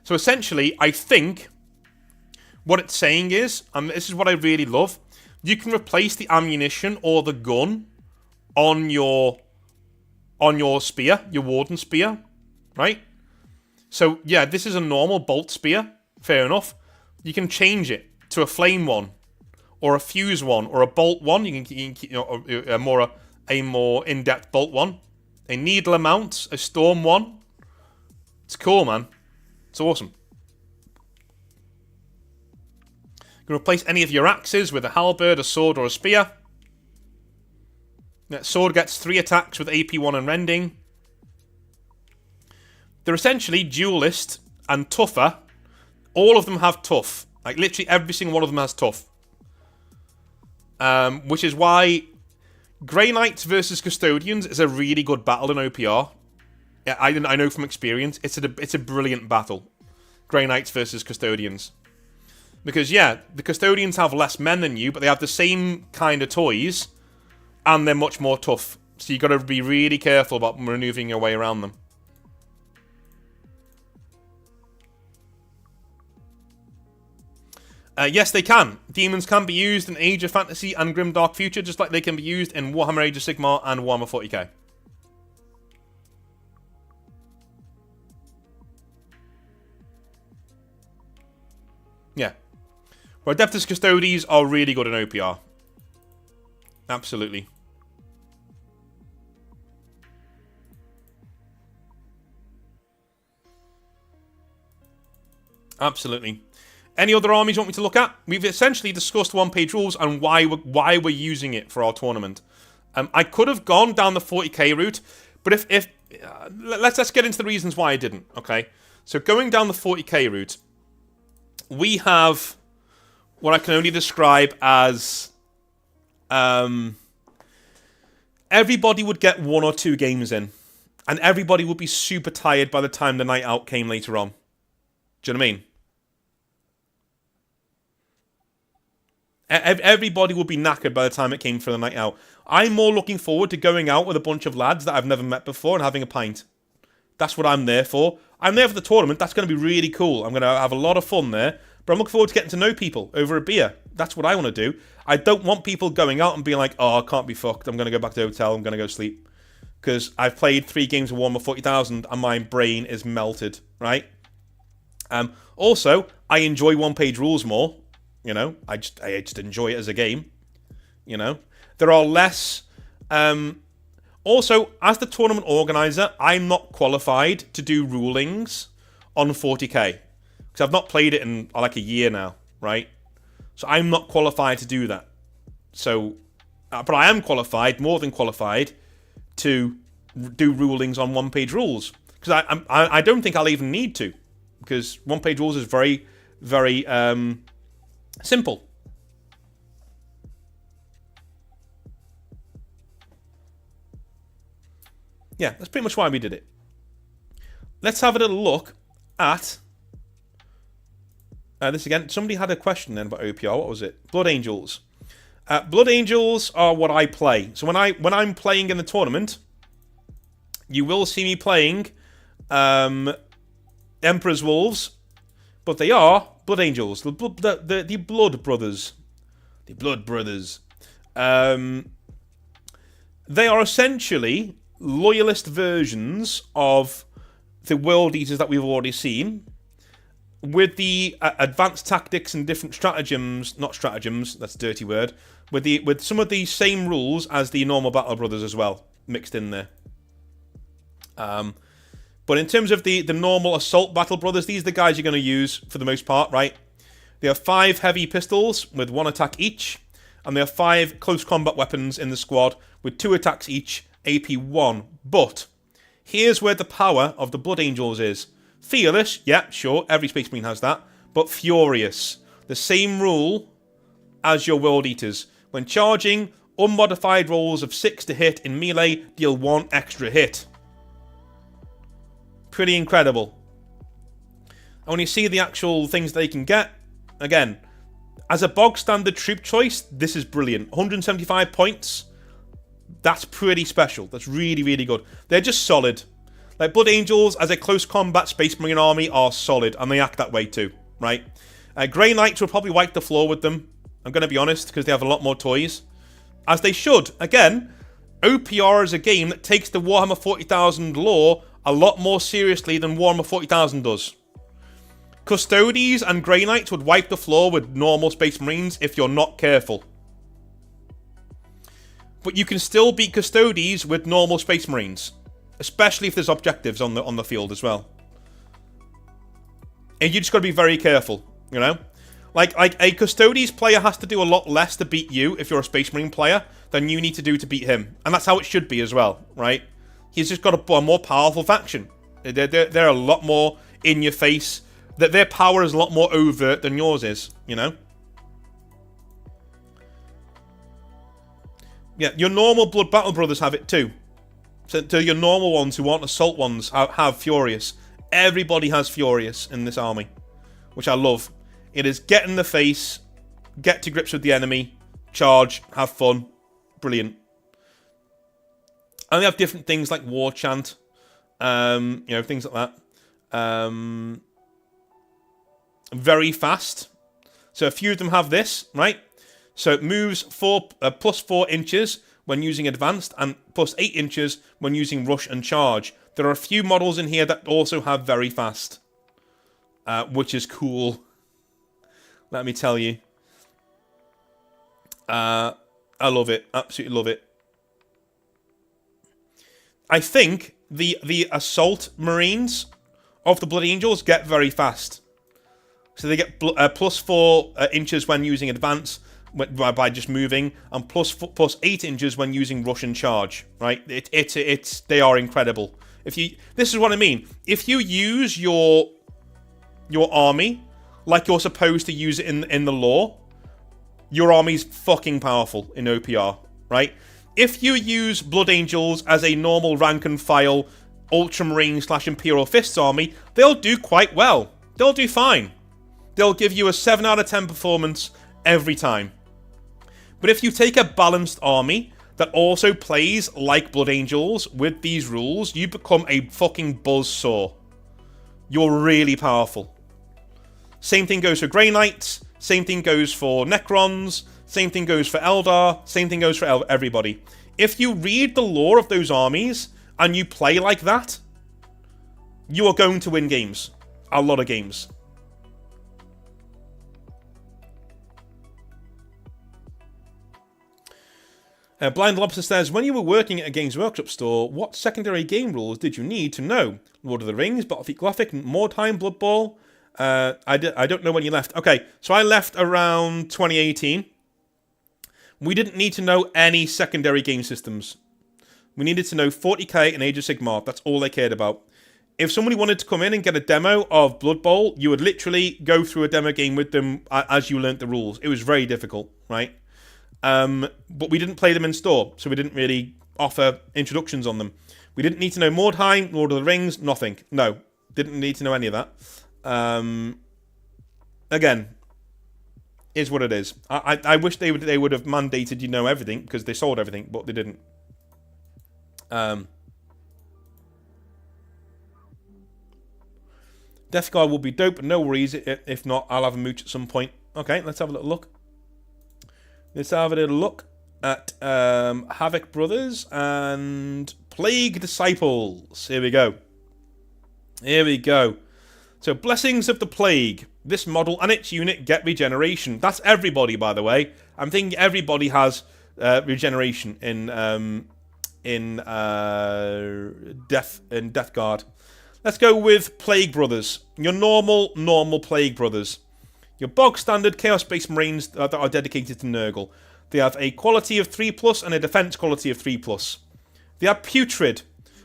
So essentially, I think what it's saying is, and this is what I really love, you can replace the ammunition or the gun on your spear, your Warden spear, right? So yeah, this is a normal bolt spear. Fair enough. You can change it to a flame one, or a fuse one, or a bolt one. You can a more in-depth bolt one, a needler mount, a storm one. It's cool, man. It's awesome. You can replace any of your axes with a halberd, a sword, or a spear. That sword gets 3 attacks with AP 1 and rending. They're essentially duelist and tougher. All of them have tough. Like, literally every single one of them has tough. Which is why Grey Knights versus Custodians is a really good battle in OPR. Yeah, I know from experience. It's a brilliant battle. Grey Knights versus Custodians. Because, yeah, the Custodians have less men than you, but they have the same kind of toys, and they're much more tough. So you've got to be really careful about maneuvering your way around them. Yes, they can. Demons can be used in Age of Fantasy and Grimdark Future, just like they can be used in Warhammer Age of Sigmar and Warhammer 40k. Yeah. Well, Adeptus Custodes are really good in OPR. Absolutely. Absolutely. Any other armies you want me to look at? We've essentially discussed one-page rules and why we're using it for our tournament. I could have gone down the 40k route, but let's get into the reasons why I didn't. Okay, so going down the 40k route, we have what I can only describe as everybody would get 1 or 2 games in, and everybody would be super tired by the time the night out came later on. Do you know what I mean? Everybody would be knackered by the time it came for the night out. I'm more looking forward to going out with a bunch of lads that I've never met before and having a pint. That's what I'm there for. I'm there for the tournament. That's going to be really cool. I'm going to have a lot of fun there. But I'm looking forward to getting to know people over a beer. That's what I want to do. I don't want people going out and being like, oh, I can't be fucked. I'm going to go back to the hotel. I'm going to go sleep. Because I've played 3 games of Warhammer 40,000 and my brain is melted, right? Also, I enjoy one-page rules more. You know, I just enjoy it as a game. You know, there are less. Also, as the tournament organizer, I'm not qualified to do rulings on 40k because I've not played it in like a year now, right? So I'm not qualified to do that. So, but I am qualified, more than qualified, to do rulings on one-page rules because I don't think I'll even need to because one-page rules is very, very simple. Yeah, that's pretty much why we did it. Let's have a little look at this again. Somebody had a question then about OPR. What was it? Blood Angels. Blood Angels are what I play. So when I'm playing in the tournament, you will see me playing Emperor's Wolves, but they are Blood Angels, the Blood Brothers. The Blood Brothers. They are essentially loyalist versions of the World Eaters that we've already seen, with the advanced tactics and different stratagems, not stratagems, that's a dirty word, with some of the same rules as the normal Battle Brothers as well, mixed in there. But in terms of the normal Assault Battle Brothers, these are the guys you're going to use for the most part, right? They have 5 heavy pistols with 1 attack each, and they have 5 close combat weapons in the squad with 2 attacks each, AP 1. But here's where the power of the Blood Angels is. Fearless, yeah, sure, every Space Marine has that, but Furious. The same rule as your World Eaters. When charging, unmodified rolls of 6 to hit in melee deal 1 extra hit. Pretty incredible. And when you see the actual things they can get, again, as a bog standard troop choice, this is brilliant. 175 points, that's pretty special. That's really, really good. They're just solid. Like, Blood Angels as a close combat Space Marine army are solid, and they act that way too, right? Grey Knights will probably wipe the floor with them, I'm going to be honest, because they have a lot more toys. As they should. Again, OPR is a game that takes the Warhammer 40,000 lore a lot more seriously than Warhammer 40,000 does. Custodes and Grey Knights would wipe the floor with normal Space Marines if you're not careful. But you can still beat Custodes with normal Space Marines. Especially if there's objectives on the field as well. And you just got to be very careful, you know? Like a Custodes player has to do a lot less to beat you if you're a Space Marine player than you need to do to beat him. And that's how it should be as well, right? He's just got a more powerful faction. They're a lot more in your face. Their power is a lot more overt than yours is, you know? Yeah, your normal Blood Battle Brothers have it too. So your normal ones who aren't Assault ones have Furious. Everybody has Furious in this army, which I love. It is get in the face, get to grips with the enemy, charge, have fun. Brilliant. And they have different things like War Chant, you know, things like that. Very fast. So a few of them have this, right? So it moves plus 4 inches when using Advanced, and plus 8 inches when using Rush and Charge. There are a few models in here that also have very fast, which is cool. Let me tell you. I love it. Absolutely love it. I think the Assault Marines of the Blood Angels get very fast. So they get plus 4 inches when using Advance by just moving, and plus 8 inches when using Rush and Charge. Right? They are incredible. This is what I mean. If you use your army like you're supposed to use it in the lore, your army's fucking powerful in OPR. Right? If you use Blood Angels as a normal rank and file Ultramarine / Imperial Fists army, they'll do quite well. They'll do fine. They'll give you a 7 out of 10 performance every time. But if you take a balanced army that also plays like Blood Angels with these rules, you become a fucking buzzsaw. You're really powerful. Same thing goes for Grey Knights, same thing goes for Necrons, same thing goes for Eldar, same thing goes for everybody. If you read the lore of those armies and you play like that, you are going to win games. A lot of games. Blind Lobster says, when you were working at a Games Workshop store, what secondary game rules did you need to know? Lord of the Rings, Battlefield Gothic, Mordheim, Blood Bowl? I don't know when you left. Okay, so I left around 2018. We didn't need to know any secondary game systems. We needed to know 40k and Age of Sigmar. That's all they cared about. If somebody wanted to come in and get a demo of Blood Bowl, you would literally go through a demo game with them as you learnt the rules. It was very difficult, right? But we didn't play them in store, so we didn't really offer introductions on them. We didn't need to know Mordheim, Lord of the Rings, nothing. No, didn't need to know any of that. Again, is what it is. I wish they would have mandated everything, because they sold everything, but they didn't. Death Guard will be dope, no worries. If not, I'll have a mooch at some point. Okay, let's have a little look. Let's have a little look at Havoc Brothers and Plague Disciples. Here we go. Here we go. So, Blessings of the Plague. This model and its unit get regeneration. That's everybody, by the way. I'm thinking everybody has regeneration in Death Guard. Let's go with Plague Brothers. Your normal Plague Brothers. Your bog standard Chaos Space Marines that are dedicated to Nurgle. They have a quality of 3+, and a defense quality of 3+. They are Putrid.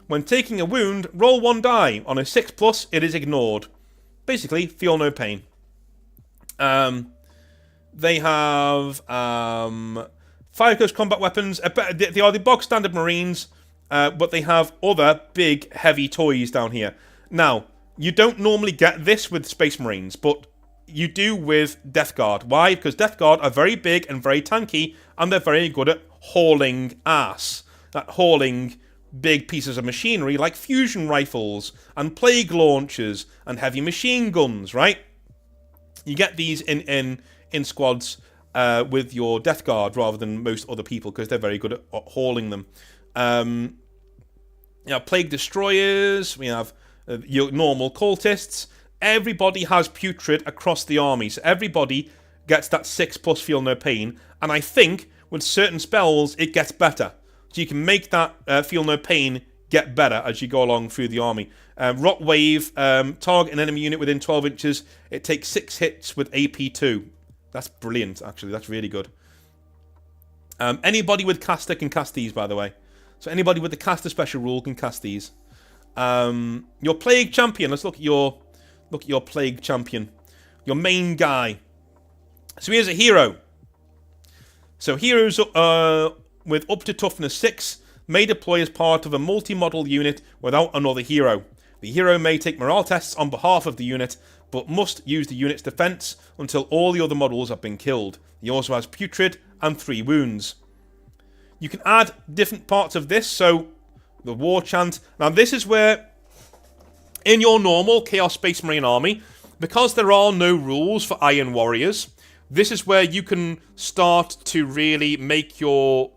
When taking a wound, roll 1 die. On a 6+, it is ignored. Basically, feel no pain. They have Fire Coast combat weapons. They are the bog standard Marines, but they have other big, heavy toys down here. Now, you don't normally get this with Space Marines, but you do with Death Guard. Why? Because Death Guard are very big and very tanky, and they're very good at hauling ass. At hauling big pieces of machinery like fusion rifles and plague launchers and heavy machine guns, right? You get these in squads with your Death Guard rather than most other people, because they're very good at hauling them. Plague Destroyers, we have your normal cultists. Everybody has Putrid across the army, so everybody gets that 6+ feel no pain, and I think with certain spells it gets better. So you can make that feel no pain get better as you go along through the army. Rock Wave, target an enemy unit within 12 inches. It takes 6 hits with AP2. That's brilliant, actually. That's really good. Anybody with caster can cast these, by the way. So anybody with the caster special rule can cast these. Your Plague Champion. Let's look at your Plague Champion. Your main guy. So here's a hero. So heroes with up to toughness 6 may deploy as part of a multi-model unit without another hero. The hero may take morale tests on behalf of the unit, but must use the unit's defense until all the other models have been killed. He also has Putrid and 3 wounds. You can add different parts of this, so the War Chant. Now this is where, in your normal Chaos Space Marine army, because there are no rules for Iron Warriors, this is where you can start to really make your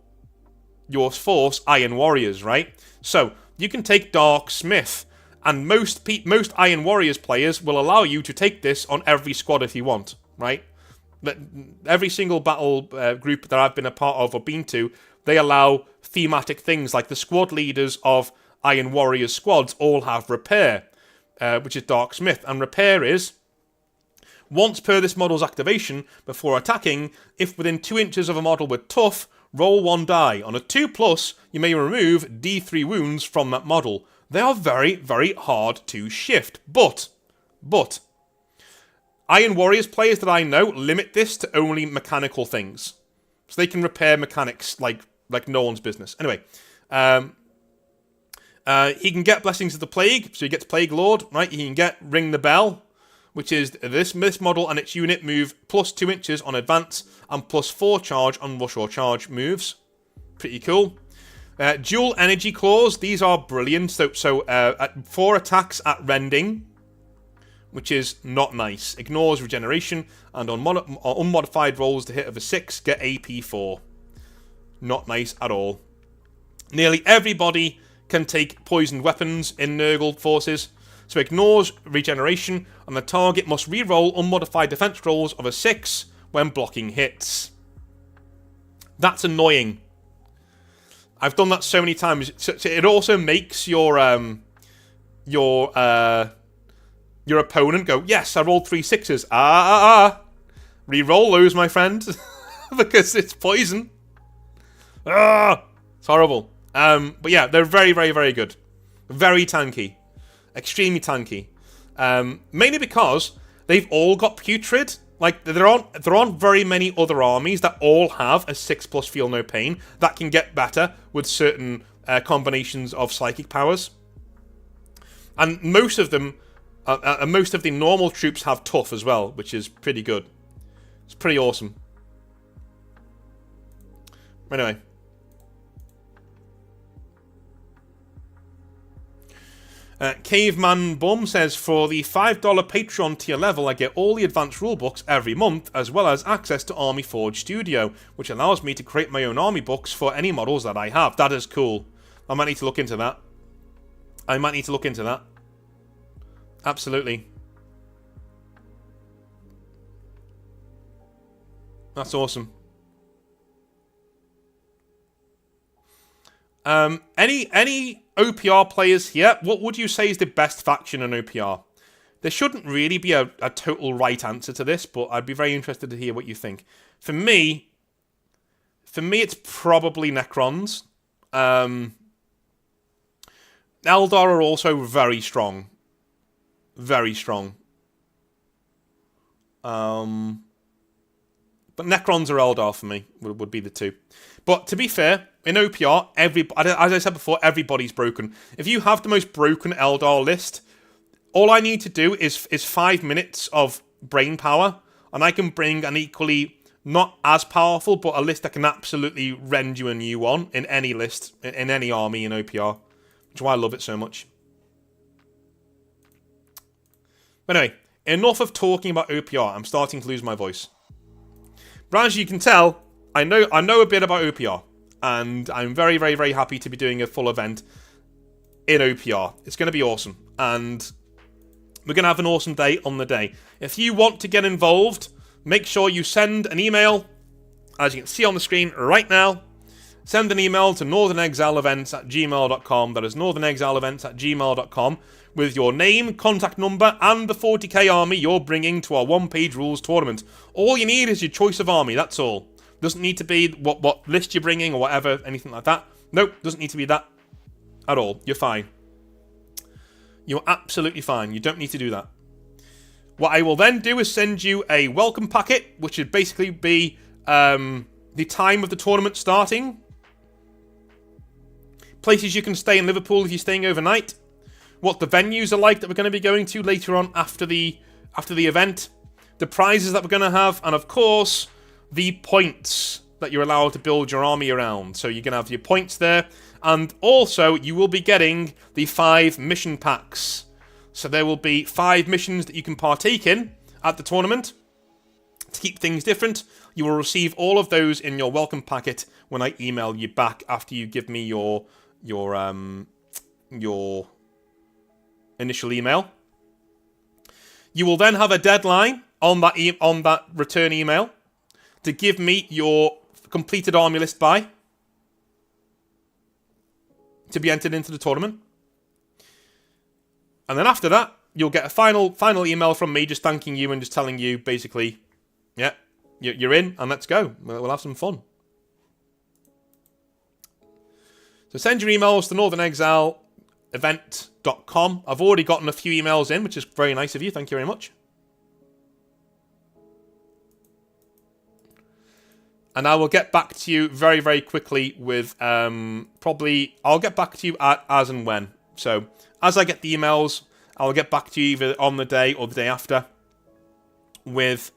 force Iron Warriors, right? So you can take Dark Smith, and most Iron Warriors players will allow you to take this on every squad if you want, right? Every single battle group that I've been a part of or been to, they allow thematic things, like the squad leaders of Iron Warriors squads all have Repair, which is Dark Smith, and Repair is, once per this model's activation, before attacking, if within 2 inches of a model with Tough, roll 1 die. On a 2+, you may remove D3 wounds from that model. They are very, very hard to shift, but Iron Warriors players that I know limit this to only mechanical things. So they can repair mechanics like no one's business. Anyway, he can get Blessings of the Plague, so he gets Plague Lord, right? He can get Ring the Bell, which is this model and its unit move +2 inches on advance and +4 charge on rush or charge moves. Pretty cool. Dual Energy Claws, these are brilliant. So 4 attacks at rending, which is not nice. Ignores regeneration, and on unmodified rolls to hit of a 6, get AP4. Not nice at all. Nearly everybody can take poisoned weapons in Nurgle forces, so ignores regeneration, and the target must re-roll unmodified defense rolls of a 6 when blocking hits. That's annoying. I've done that so many times. So it also makes your opponent go, yes, I rolled 3 6s. Re-roll those, my friend, because it's poison. It's horrible. But yeah, they're very, very, very good. Very tanky. Extremely tanky. Mainly because they've all got Putrid. Like, there aren't very many other armies that all have a 6+ feel no pain that can get better with certain combinations of psychic powers. And most of them, most of the normal troops have tough as well, which is pretty good. It's pretty awesome. Anyway. Caveman Bum says, for the $5 Patreon tier level, I get all the advanced rulebooks every month, as well as access to Army Forge Studio, which allows me to create my own army books for any models that I have. That is cool. I might need to look into that. Absolutely. That's awesome. Any OPR players here? What would you say is the best faction in OPR? There shouldn't really be a total right answer to this, but I'd be very interested to hear what you think. For me, it's probably Necrons. Eldar are also very strong. Very strong. But Necrons or Eldar for me would be the two. But to be fair, in OPR, as I said before, everybody's broken. If you have the most broken Eldar list, all I need to do is 5 minutes of brain power, and I can bring an equally not as powerful, but a list that can absolutely rend you a new one in any list, in any army in OPR. Which is why I love it so much. But anyway, enough of talking about OPR. I'm starting to lose my voice. But as you can tell, I know a bit about OPR, and I'm very, very, very happy to be doing a full event in OPR. It's going to be awesome, and we're going to have an awesome day on the day. If you want to get involved, make sure you send an email, as you can see on the screen right now. Send an email to northernexilevents@gmail.com. That is northernexilevents@gmail.com with your name, contact number, and the 40k army you're bringing to our one-page rules tournament. All you need is your choice of army, that's all. Doesn't need to be what list you're bringing or whatever, anything like that. Nope, doesn't need to be that at all. You're fine. You're absolutely fine. You don't need to do that. What I will then do is send you a welcome packet, which would basically be the time of the tournament starting, places you can stay in Liverpool if you're staying overnight, what the venues are like that we're going to be going to later on after the event, the prizes that we're going to have, and of course, the points that you're allowed to build your army around. So you're going to have your points there, and also you will be getting the 5 mission packs. So there will be 5 missions that you can partake in at the tournament to keep things different. You will receive all of those in your welcome packet when I email you back after you give me your initial email. You will then have a deadline on that return email to give me your completed army list by to be entered into the tournament. And then after that, you'll get a final email from me just thanking you and just telling you basically, yeah, you're in and let's go. We'll have some fun. So send your emails to northernexile.event.com. I've already gotten a few emails in, which is very nice of you. Thank you very much. And I will get back to you very, very quickly with I'll get back to you as and when. So as I get the emails, I'll get back to you either on the day or the day after with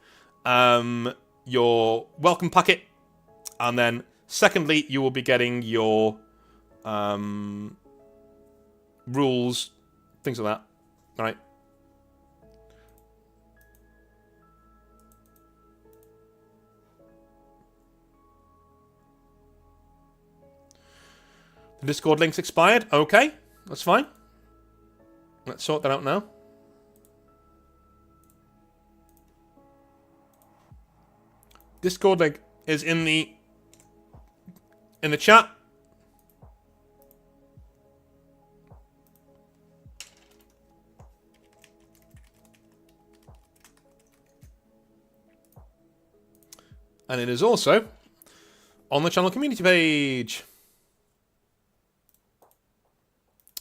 your welcome packet. And then secondly, you will be getting your rules, things like that. All right. The Discord link's expired. Okay, that's fine. Let's sort that out now. Discord link is in the chat. And it is also on the channel community page.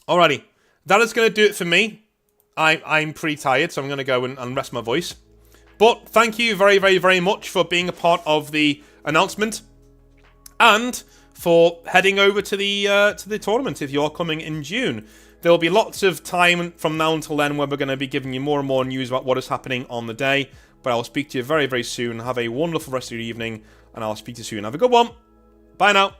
Alrighty, that is going to do it for me. I'm pretty tired, so I'm going to go and rest my voice. But thank you very, very, very much for being a part of the announcement. And for heading over to the tournament if you're coming in June. There'll be lots of time from now until then where we're going to be giving you more and more news about what is happening on the day. But I'll speak to you very, very soon. Have a wonderful rest of your evening, and I'll speak to you soon. Have a good one. Bye now.